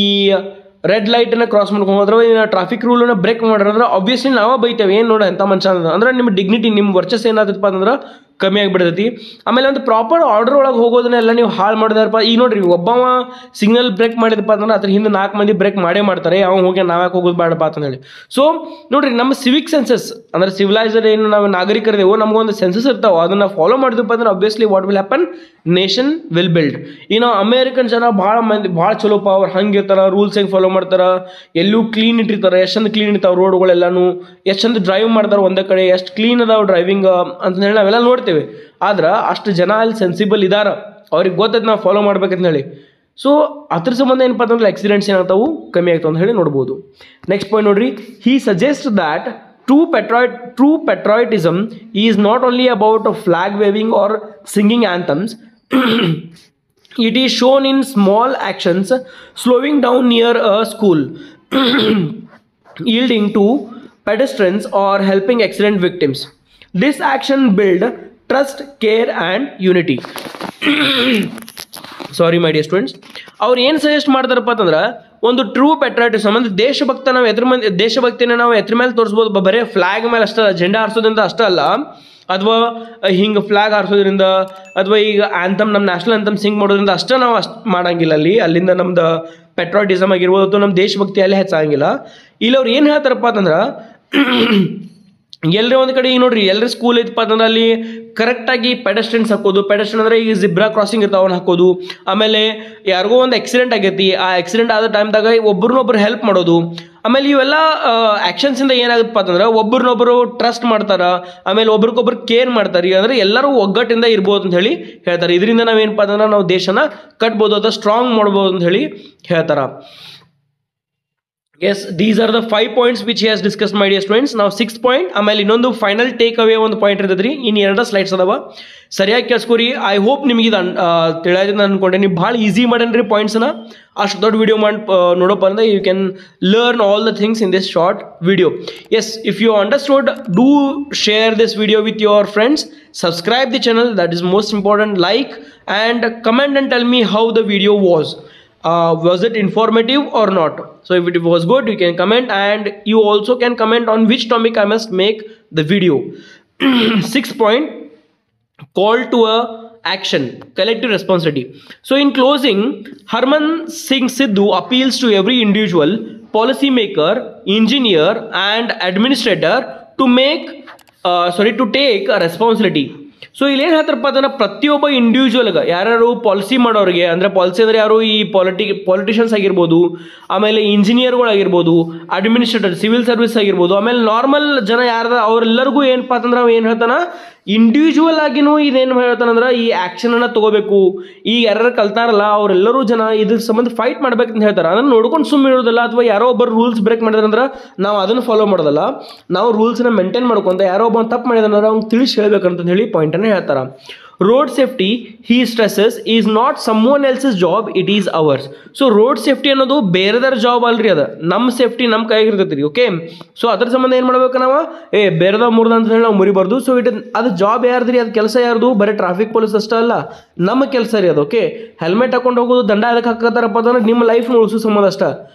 ಈ ರೆಡ್ ಲೈಟನ್ನು ಕ್ರಾಸ್ ಮಾಡ್ಕೊಂಡು ಹೋದ್ರೆ ಟ್ರಾಫಿಕ್ ರೂಲನ್ನು ಬ್ರೇಕ್ ಮಾಡಿದ್ರೆ ಆಬ್ವಿಯಸ್ಲಿ ನಾವೇ ಬೈತೇವೆ, ಏನು ನೋಡಿ ಎಂಥ ಮನುಷ್ಯ ಅಂದ್ರೆ ನಿಮ್ಮ ಡಿಗ್ನಿಟಿ, ನಿಮ್ಮ ವರ್ಚಸ್ ಏನಾದಪ್ಪ ಅಂದ್ರೆ ಕಮ್ಮಿ ಆಗಿಬಿಡ್ತೈತಿ. ಆಮೇಲೆ ಒಂದು ಪ್ರಾಪರ್ ಆರ್ಡರ್ ಒಳಗೆ ಹೋಗೋದನ್ನೆಲ್ಲ ನೀವು ಹಾಳು ಮಾಡಿದಾರಪ್ಪ. ಈಗ ನೋಡ್ರಿ, ಒಬ್ಬವ ಸಿಗ್ನಲ್ ಬ್ರೇಕ್ ಮಾಡಿದಪ್ಪ ಅಂದ್ರೆ ಅದ್ರ ಹಿಂದೆ 4 ಮಂದಿ ಬ್ರೇಕ್ ಮಾಡೇ ಮಾಡ್ತಾರೆ, ಅವ್ನು ಹೋಗಿ ನಾವ್ಯಾಕೆ ಹೋಗೋದು ಬೇಡಪ್ಪ ಅಂತ ಹೇಳಿ. ಸೊ ನೋಡ್ರಿ, ನಮ್ಮ ಸಿವಿಕ್ ಸೆನ್ಸಸ್ ಅಂದ್ರೆ ಸಿವಿಲೈಸ್ಡ್ ಏನು ನಾವು ನಾಗರಿಕರಿದೇವೋ, ನಮಗೊಂದು ಸೆನ್ಸಸ್ ಇರ್ತಾವೆ, ಅದನ್ನು ಫಾಲೋ ಮಾಡಿದಪ್ಪ ಅಂದ್ರೆ obviously what will happen, nation will build. ಇನ್ನು ಅಮೇರಿಕನ್ ಜನ ಭಾಳ ಚಲೋಪ್ಪ, ಅವ್ರು ಹಂಗೆ ಇರ್ತಾರೆ, ರೂಲ್ಸ್ ಹೆಂಗೆ ಫಾಲೋ ಮಾಡ್ತಾರೆ, ಎಲ್ಲೂ ಕ್ಲೀನ್ ಇಟ್ಟಿರ್ತಾರೆ, ಎಷ್ಟೊಂದು ಕ್ಲೀನ್ ಇರ್ತಾವೆ ರೋಡ್ಗಳೆಲ್ಲನೂ, ಎಷ್ಟೊಂದು ಡ್ರೈವ್ ಮಾಡ್ತಾರೆ ಒಂದೇ ಕಡೆ, ಎಷ್ಟು ಕ್ಲೀನ್ ಅದಾವೆ ಡ್ರೈವಿಂಗ್ ಅಂತ ಹೇಳಿ ನಾವೆಲ್ಲ ನೋಡ್ತೇವೆ. ಆದ್ರೆ ಅಷ್ಟು ಜನ ಅಲ್ಲಿ ಸೆನ್ಸಿಬಲ್ ಇದಾರ, ಅವ್ರಿಗೆ ಗೊತ್ತೈತೆ ನಾವು ಫಾಲೋ ಮಾಡ್ಬೇಕಂತ ಹೇಳಿ. ಸೊ ಅದ್ರ ಸಂಬಂಧ ಏನಪ್ಪ ಅಂತಂದ್ರೆ ಆಕ್ಸಿಡೆಂಟ್ಸ್ ಏನಾಗ್ತಾವು ಕಮ್ಮಿ ಆಗ್ತಾವೆ ಅಂತ ಹೇಳಿ ನೋಡ್ಬೋದು. ನೆಕ್ಸ್ಟ್ ಪಾಯಿಂಟ್ ನೋಡ್ರಿ, he suggest that true patriotism is not only about flag waving or singing anthems. It is shown in small actions, slowing down near a school, yielding to pedestrians or helping accident victims. This action build trust, care and unity. Sorry my dear students, ಅವ್ರು ಏನು suggest ಮಾಡ್ತಾರಪ್ಪ ಅಂತಂದ್ರೆ ಒಂದು true ಪೆಟ್ರಾಟಿಸಮ್ ಅಂದ್ರೆ ದೇಶಭಕ್ತ, ನಾವು ದೇಶಭಕ್ತಿನ ನಾವು ಎದ್ರ ಮೇಲೆ ತೋರಿಸ್ಬೋದು, ಬರೀ ಫ್ಲಾಗ್ ಮೇಲೆ ಅಷ್ಟೇ, ಜೆಂಡಾ ಹಾರಿಸೋದ್ರಿಂದ ಅಷ್ಟೇ ಅಲ್ಲ, ಅಥವಾ ಹಿಂಗೆ ಫ್ಲಾಗ್ ಹಾರಿಸೋದ್ರಿಂದ, ಅಥವಾ ಈಗ ಆ್ಯಂಥಮ್, ನಮ್ಮ ನ್ಯಾಷನಲ್ ಆ್ಯಂಥಮ್ ಸಿಂಗ್ ಮಾಡೋದ್ರಿಂದ ಅಷ್ಟೇ ನಾವು ಅಷ್ಟು ಮಾಡೋಂಗಿಲ್ಲ. ಅಲ್ಲಿಂದ ನಮ್ದು ಪೆಟ್ರಾಟಿಸಮ್ ಆಗಿರ್ಬೋದು ಅಥವಾ ನಮ್ಮ ದೇಶಭಕ್ತಿ ಅಲ್ಲಿ ಹೆಚ್ಚಾಗಿಲ್ಲ. ಇಲ್ಲಿ ಅವ್ರು ಏನು ಹೇಳ್ತಾರಪ್ಪ ಅಂತಂದ್ರೆ, ಎಲ್ಲರೇ ಒಂದು ಕಡೆ ಈಗ ನೋಡ್ರಿ, ಎಲ್ಲರ ಸ್ಕೂಲ್ ಐತಪ್ಪ ಅಂತಂದ್ರೆ ಅಲ್ಲಿ ಕರೆಕ್ಟಾಗಿ ಪೆಡೆಸ್ಟ್ರಿಯನ್ಸ್ ಹಾಕೋದು, ಪೆಡೆಸ್ಟ್ರಿಯನ್ ಅಂದರೆ ಈಗ ಜಿಬ್ರಾ ಕ್ರಾಸಿಂಗ್ ಇರ್ತಾವೆ ಅವ್ನು ಹಾಕೋದು. ಆಮೇಲೆ ಯಾರಿಗೋ ಒಂದು ಆಕ್ಸಿಡೆಂಟ್ ಆಗೈತಿ, ಆ ಆಕ್ಸಿಡೆಂಟ್ ಆದ ಟೈಮ್ದಾಗ ಒಬ್ಬರನ್ನೊಬ್ರು ಹೆಲ್ಪ್ ಮಾಡೋದು. ಆಮೇಲೆ ಇವೆಲ್ಲ ಆ್ಯಕ್ಷನ್ಸಿಂದ ಏನಾಗುತ್ತಪ್ಪ ಅಂತಂದ್ರೆ ಒಬ್ಬರನ್ನೊಬ್ಬರು ಟ್ರಸ್ಟ್ ಮಾಡ್ತಾರೆ, ಆಮೇಲೆ ಒಬ್ರಿಗೊಬ್ರು ಕೇರ್ ಮಾಡ್ತಾರೆ, ಅಂದರೆ ಎಲ್ಲರೂ ಒಗ್ಗಟ್ಟಿಂದ ಇರ್ಬೋದು ಅಂತ ಹೇಳಿ ಹೇಳ್ತಾರೆ. ಇದರಿಂದ ನಾವೇನಪ್ಪ ಅಂತಂದ್ರೆ ನಾವು ದೇಶನ ಕಟ್ಬೋದು ಅಥವಾ ಸ್ಟ್ರಾಂಗ್ ಮಾಡ್ಬೋದು ಅಂತ ಹೇಳಿ ಹೇಳ್ತಾರೆ. Yes, these are the 5 points which he has discussed, my dear students. Now 6th point, ಆಮೇಲೆ ಇನ್ನೊಂದು ಫೈನಲ್ ಟೇಕ್ ಅವೇ ಒಂದು ಪಾಯಿಂಟ್ ಇರ್ತದ್ರಿ, ಇನ್ನು 2 ಸ್ಲೈಡ್ಸ್ ಅದಾವ, ಸರಿಯಾಗಿ ಕೇಳಿಸ್ಕೊರಿ. ಐ ಹೋಪ್ ನಿಮಗೆ ಇದು ತಿಳಿಯಾಗಿದೆ ಅನ್ಕೊಂಡೆ. ನೀವು ಭಾಳ ಈಸಿ ಮಾಡೇನ್ರಿ ಪಾಯಿಂಟ್ಸ್ನ, ಅಷ್ಟು ದೊಡ್ಡ ವಿಡಿಯೋ ಮಾಡಿ ನೋಡೋಪ್ಪ ಅಂದ್ರೆ you can learn all the things in this short video. Yes, if you understood, do share this video with your friends, subscribe the channel, that is most important, like and comment and tell me how the video was it informative or not. So if it was good, you can comment, and you also can comment on which topic I must make the video. 6th point, call to a action, collective responsibility. So in closing, Harman Singh Sidhu appeals to every individual, policy maker, engineer and administrator to take a responsibility. So ಇಲ್ಲೇನು ಹೇಳ್ತಾರಪ್ಪ ಅದನ್ನು ಪ್ರತಿಯೊಬ್ಬ ಇಂಡಿವಿಜುವಲ್ಗೆ, ಯಾರು policy ಮಾಡೋರಿಗೆ, ಅಂದರೆ policy ಅಂದರೆ ಯಾರು ಈ politicians ಆಗಿರ್ಬೋದು, ಆಮೇಲೆ ಇಂಜಿನಿಯರ್ಗಳಾಗಿರ್ಬೋದು, ಅಡ್ಮಿನಿಸ್ಟ್ರೇಟರ್, ಸಿವಿಲ್ ಸರ್ವಿಸ್ ಆಗಿರ್ಬೋದು, ಆಮೇಲೆ ನಾರ್ಮಲ್ ಜನ ಯಾರು ಅವರೆಲ್ಲರಿಗೂ ಏನಪ್ಪ ಅಂತಂದ್ರೆ ಅವು ಏನು ಹೇಳ್ತಾನೆ, ಇಂಡಿವಿಜುವಲ್ ಆಗಿನೂ ಇದೇನು ಹೇಳ್ತಾನಂದ್ರೆ ಈ ಆ್ಯಕ್ಷನನ್ನು ತೊಗೋಬೇಕು. ಈ ಯಾರು ಕಲ್ತಾರಲ್ಲ ಅವರೆಲ್ಲರೂ ಜನ ಇದ್ರ ಸಂಬಂಧ ಫೈಟ್ ಮಾಡ್ಬೇಕಂತ ಹೇಳ್ತಾರೆ. ಅದನ್ನು ನೋಡ್ಕೊಂಡು ಸುಮ್ಮನೆ ಇರೋದಿಲ್ಲ, ಅಥವಾ ಯಾರೋ ಒಬ್ಬರು ರೂಲ್ಸ್ ಬ್ರೇಕ್ ಮಾಡಿದ್ರಂದ್ರೆ ನಾವು ಅದನ್ನು ಫಾಲೋ ಮಾಡೋದಲ್ಲ, ನಾವು ರೂಲ್ಸ್ನ ಮೇಂಟೈನ್ ಮಾಡ್ಕೊಂತ ಯಾರೋ ಒಬ್ಬ ತಪ್ಪು ಮಾಡಿದ್ರೆ ಅವ್ನು ತಿಳಿಸಿ ಹೇಳ್ಬೇಕಂತ ಹೇಳಿ ಪಾಯಿಂಟನ್ನು ಹೇಳ್ತಾರೆ. Road safety, he stresses, is not someone else's job, it is ours. So road safety ಅನ್ನೋದು ಬೇರೆದರ ಜಾಬ್ ಅಲ್ರಿ, ಅದು ನಮ್ಮ ಸೇಫ್ಟಿ ನಮ್ಮ ಕೈಗಿರ್ತೈತಿ ರೀ. ಓಕೆ, ಸೊ ಅದ್ರ ಸಂಬಂಧ ಏನು ಮಾಡ್ಬೇಕು ನಾವು, ಬೇರೆದ ಮುರ್ದ ಅಂತ ಹೇಳಿ ನಾವು ಮುರಿಬಾರ್ದು. ಸೊ ಅದು ಜಾಬ್ ಯಾರ್ದ್ರಿ, ಅದು ಕೆಲಸ ಯಾರ್ದು, ಬರೀ ಟ್ರಾಫಿಕ್ ಪೊಲೀಸ್ ಅಷ್ಟೇ ಅಲ್ಲ, ನಮ್ಮ ಕೆಲಸ ರೀ ಅದು. ಓಕೆ, ಹೆಲ್ಮೆಟ್ ಹಾಕೊಂಡು ಹೋಗೋದು, ದಂಡ ಅದಕ್ಕೆ ಹಾಕತ್ತಾರಪ್ಪ ಅಂದ್ರೆ ನಿಮ್ಮ ಲೈಫ್ನ ಉಳಿಸೋ ಸಂಬಂಧ ಅಷ್ಟೇ.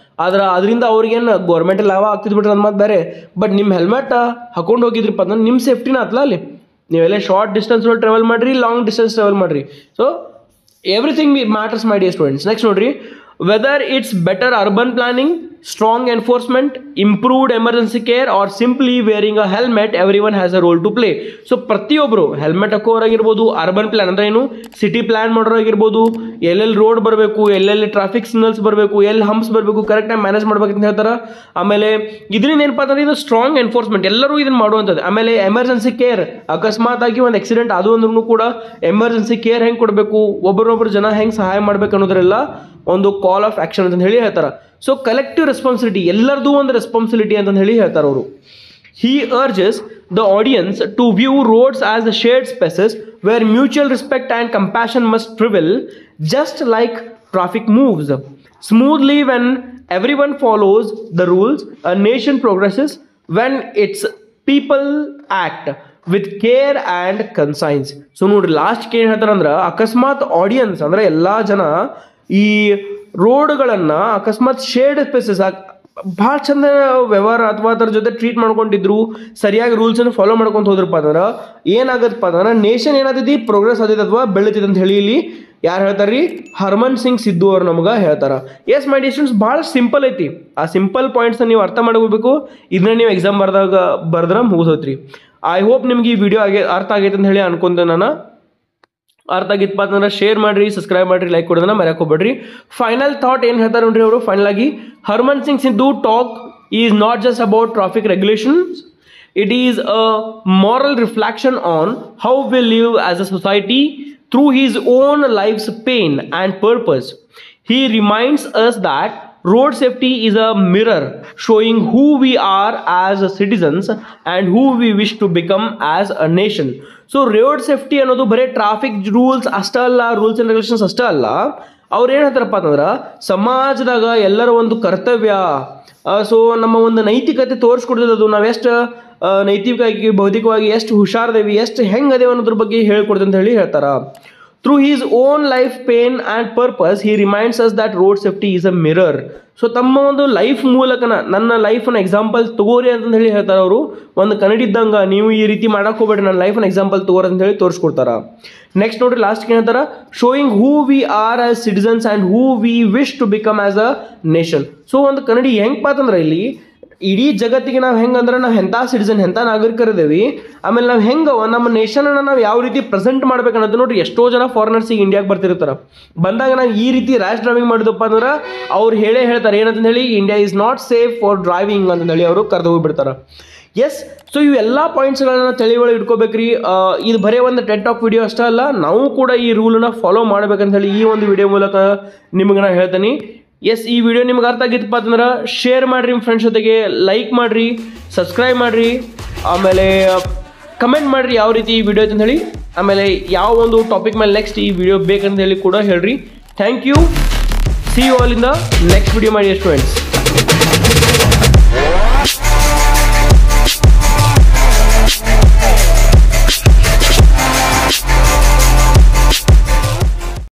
ಆದ್ರೆ ಅದರಿಂದ ಅವ್ರಿಗೇನು ಗೌರ್ಮೆಂಟ್ ಲಾಭ ಆಗ್ತಿದ್ ಬಿಟ್ರೆ ಅದು ಮಾತು ಬೇರೆ, ಬಟ್ ನಿಮ್ಮ ಹೆಲ್ಮೆಟ್ ಹಾಕೊಂಡು ಹೋಗಿದ್ರಿಪ್ಪ ಅಂದ್ರೆ ನಿಮ್ಮ ಸೇಫ್ಟಿನ ಆತ್ಲ ಅಲ್ಲಿ. ನೀವೆಲ್ಲ ಶಾರ್ಟ್ ಡಿಸ್ಟೆನ್ಸ್ ಟ್ರಾವೆಲ್ ಮಾಡಿರಿ, ಲಾಂಗ್ ಡಿಸ್ಟೆನ್ಸ್ ಟ್ರಾವೆಲ್ ಮಾಡಿರಿ. So everything matters, my dear students. Next ನೋಡ್ರಿ, whether it's better urban planning, strong enforcement, improved emergency care, or simply wearing a helmet, everyone has a role to play. So ಪ್ರತಿಯೊಬ್ಬರು helmet ಹಾಕೋರಾಗಿರ್ಬೋದು, urban plan ಅಂದ್ರೆ ಏನು city plan ಮಾಡೋರಾಗಿರ್ಬೋದು, ಎಲ್ಲೆಲ್ಲಿ road ಬರಬೇಕು, ಎಲ್ಲೆಲ್ಲಿ traffic signals ಬರಬೇಕು, ಎಲ್ಲಿ humps ಬರಬೇಕು, correct ಆಗಿ ಮ್ಯಾನೇಜ್ ಮಾಡ್ಬೇಕಂತ ಹೇಳ್ತಾರೆ. ಆಮೇಲೆ ಇದರಿಂದ ಏನಪ್ಪಾ ಅಂದ್ರೆ ಇದು ಸ್ಟ್ರಾಂಗ್ ಎನ್ಫೋರ್ಸ್ಮೆಂಟ್, ಎಲ್ಲರೂ ಇದನ್ನ ಮಾಡುವಂಥದ್ದು. ಆಮೇಲೆ ಎಮರ್ಜೆನ್ಸಿ ಕೇರ್, ಅಕಸ್ಮಾತ್ ಆಗಿ ಒಂದು ಆಕ್ಸಿಡೆಂಟ್ ಅದು ಅಂದ್ರೂ ಕೂಡ ಎಮರ್ಜೆನ್ಸಿ ಕೇರ್ ಹೆಂಗೆ ಕೊಡಬೇಕು, ಒಬ್ಬರೊಬ್ಬರು ಜನ ಹೆಂಗೆ ಸಹಾಯ ಮಾಡ್ಬೇಕು ಅನ್ನೋದ್ರೆಲ್ಲ ಒಂದು ಕಾಲ್ ಆಫ್ ಆಕ್ಷನ್ ಅಂತ ಹೇಳಿ ಹೇಳ್ತಾರೆ. ಸೊ ಕಲೆಕ್ಟಿವ್ ರೆಸ್ಪಾನ್ಸಿಬಿಲಿಟಿ, ಎಲ್ಲರದು ಒಂದು ರೆಸ್ಪಾನ್ಸಿಬಿಲಿಟಿ ಅಂತ ಹೇಳಿ ಹೇಳ್ತಾರೆ ಅವರು. He urges the audience to view roads as the shared spaces where mutual respect and compassion must prevail, just like traffic moves smoothly when everyone follows the rules. A nation progresses when its people act with care and conscience. So ನೋಡ್ರಿ last ಏನು ಹೇಳ್ತಾರೆ ಅಂದ್ರೆ, ಅಕಸ್ಮಾತ್ audience ಅಂದ್ರೆ ಎಲ್ಲಾ ಜನ ಈ ರೋಡ್ಗಳನ್ನು ಅಕಸ್ಮಾತ್ ಶೇರ್ಡ್ ಸ್ಪೇಸಸ್ ಭಾಳ ಚಂದ ವ್ಯವಹಾರ ಅಥವಾ ಅದರ ಜೊತೆ ಟ್ರೀಟ್ ಮಾಡ್ಕೊಂಡಿದ್ರು, ಸರಿಯಾಗಿ ರೂಲ್ಸನ್ನು ಫಾಲೋ ಮಾಡ್ಕೊಂತ ಹೋದ್ರಪ್ಪ ಅಂದ್ರೆ ಏನಾಗತ್ತಪ್ಪ ಅಂದ್ರೆ ನೇಷನ್ ಏನಾಗ್ತೈತಿ, ಪ್ರೋಗ್ರೆಸ್ ಆತೈತಿ ಅಥವಾ ಬೆಳಿತೈತಿ ಅಂತ ಹೇಳಿ ಇಲ್ಲಿ ಯಾರು ಹೇಳ್ತಾರೆ ರೀ, ಹರ್ಮನ್ ಸಿಂಗ್ ಸಿದ್ದು ಅವ್ರು ನಮ್ಗೆ ಹೇಳ್ತಾರೆ. ಎಸ್ ಮೈ ಡಿಯರ್ ಸ್ಟೂಡೆಂಟ್ಸ್, ಭಾಳ ಸಿಂಪಲ್ ಐತಿ. ಆ ಸಿಂಪಲ್ ಪಾಯಿಂಟ್ಸ್ನ ನೀವು ಅರ್ಥ ಮಾಡ್ಕೋಬೇಕು. ಇದನ್ನ ನೀವು ಎಕ್ಸಾಮ್ ಬರ್ದ್ರೆ ಮುಗಿದೋತ್ರಿ. ಐ ಹೋಪ್ ನಿಮ್ಗೆ ಈ ವಿಡಿಯೋ ಅರ್ಥ ಆಗೈತೆ ಅಂತ ಹೇಳಿ ಅನ್ಕೊಂತ ನಾನು. ಅರ್ಥ ಆಗಿತ್ತಪ್ಪ ಅಂತಂದ್ರೆ ಶೇರ್ ಮಾಡಿರಿ, ಸಬ್ಸ್ಕ್ರೈಬ್ ಮಾಡಿರಿ, ಲೈಕ್ ಕೊಡೋದನ್ನ ಮರ್ಯಾಕೆ ಹೋಗ್ಬೇಡ್ರಿ. ಫೈನಲ್ ಥಾಟ್ ಏನು ಹೇಳ್ತಾರೆ ನೋಡ್ರಿ ಅವರು. ಫೈನಲ್ ಆಗಿ Harman Singh Sidhu talk is not just about traffic regulations, it is a moral reflection on how we live as a society through his own life's pain and purpose. He reminds us that road safety is a mirror showing who we are as citizens and who we wish to become as a nation. So road safety ಅನ್ನೋದು ಬರೀ traffic rules ಅಷ್ಟೇ ಅಲ್ಲ, rules and regulations ಅಷ್ಟೇ ಅಲ್ಲ. ಅವ್ರು ಏನು ಹೇಳ್ತಾರಪ್ಪ ಅಂತಂದ್ರೆ ಸಮಾಜದಾಗ ಎಲ್ಲರ ಒಂದು ಕರ್ತವ್ಯ, ಸೊ ನಮ್ಮ ಒಂದು ನೈತಿಕತೆ ತೋರಿಸ್ಕೊಡ್ತದೆ. ಅದು ನಾವೆಷ್ಟು ನೈತಿಕವಾಗಿ ಬೌದ್ಧಿಕವಾಗಿ ಎಷ್ಟು ಹುಷಾರದೇವಿ, ಎಷ್ಟು ಹೆಂಗದೇವೆ ಅನ್ನೋದ್ರ ಬಗ್ಗೆ ಹೇಳ್ಕೊಡ್ತದೆ ಅಂತ ಹೇಳಿ ಹೇಳ್ತಾರೆ. Through his own life pain and purpose, he reminds us that road safety is a mirror. So ತಮ್ಮ ಒಂದು ಲೈಫ್ ಮೂಲಕನ ನನ್ನ ಲೈಫನ್ನು ಎಕ್ಸಾಂಪಲ್ ತಗೋರಿ ಅಂತ ಹೇಳಿ ಹೇಳ್ತಾರೆ ಅವರು. ಒಂದು ಕನ್ನಡಿದ್ದಂಗೆ ನೀವು ಈ ರೀತಿ ಮಾಡಕ್ಕೆ ಹೋಗ್ಬೇಡಿ, ನನ್ನ ಲೈಫನ್ನು ಎಕ್ಸಾಂಪಲ್ ತಗೋರಿ ಅಂತ ಹೇಳಿ ತೋರಿಸ್ಕೊಡ್ತಾರೆ. ನೆಕ್ಸ್ಟ್ ನೋಡ್ರಿ ಲಾಸ್ಟ್ಗೆ ಹೇಳ್ತಾರೆ, showing who we are as citizens and who we wish to become as a nation. So ಒಂದು ಕನ್ನಡಿ ಹೆಂಗೆ ಪಾತಂದ್ರೆ ಇಲ್ಲಿ ಇಡೀ ಜಗತ್ತಿಗೆ ನಾವು ಹೆಂಗಂದ್ರೆ ನಾವು ಎಂಥ ಸಿಟಿಸನ್, ಎಂಥ ನಾಗರಿಕರಿದ್ದೇವೆ, ಆಮೇಲೆ ನಾವು ಹೆಂಗೆ ನಮ್ಮ ನೇಷನನ್ನು ನಾವು ಯಾವ ರೀತಿ ಪ್ರೆಸೆಂಟ್ ಮಾಡ್ಬೇಕು ಅನ್ನೋದು ನೋಡ್ರಿ. ಎಷ್ಟೋ ಜನ ಫಾರಿನರ್ಸ್ ಈಗ ಇಂಡಿಯಾಗೆ ಬರ್ತಿರ್ತಾರೆ. ಬಂದಾಗ ನಾವು ಈ ರೀತಿ ರ್ಯಾಶ್ ಡ್ರೈವಿಂಗ್ ಮಾಡಿದಪ್ಪ ಅಂದ್ರೆ ಅವ್ರು ಹೇಳ್ತಾರೆ ಏನಂತ ಹೇಳಿ, India is not safe for driving ಅಂತಂದೇಳಿ ಅವರು ಕರೆದು ಹೋಗ್ಬಿಡ್ತಾರೆ. ಎಸ್, ಸೊ ಇವೆಲ್ಲ ಪಾಯಿಂಟ್ಸ್ಗಳನ್ನ ತಿಳಿವಳಿ ಇಟ್ಕೋಬೇಕ್ರಿ. ಇದು ಬರೀ ಒಂದು ಟೆಡ್ ಟಾಕ್ ವಿಡಿಯೋ ಅಷ್ಟೇ ಅಲ್ಲ, ನಾವು ಕೂಡ ಈ ರೂಲನ್ನು ಫಾಲೋ ಮಾಡ್ಬೇಕಂತ ಹೇಳಿ ಈ ಒಂದು ವಿಡಿಯೋ ಮೂಲಕ ನಿಮಗೆ ನಾನು ಹೇಳ್ತೀನಿ. ಎಸ್, ಈ ವಿಡಿಯೋ ನಿಮ್ಗೆ ಅರ್ಥ ಆಗಿತ್ತಪ್ಪ ಅಂತಂದ್ರೆ ಶೇರ್ ಮಾಡಿರಿ ನಿಮ್ಮ ಫ್ರೆಂಡ್ಸ್ ಜೊತೆಗೆ, ಲೈಕ್ ಮಾಡಿರಿ, ಸಬ್ಸ್ಕ್ರೈಬ್ ಮಾಡಿರಿ, ಆಮೇಲೆ ಕಮೆಂಟ್ ಮಾಡಿರಿ ಯಾವ ರೀತಿ ಈ ವಿಡಿಯೋ ಅಂತ ಹೇಳಿ, ಆಮೇಲೆ ಯಾವ ಒಂದು ಟಾಪಿಕ್ ಮೇಲೆ ನೆಕ್ಸ್ಟ್ ಈ ವಿಡಿಯೋ ಬೇಕಂತ ಹೇಳಿ ಕೂಡ ಹೇಳ್ರಿ. Thank you. See you all in the next video ಮಾಡಿ ಸ್ಟೂಡೆಂಟ್ಸ್.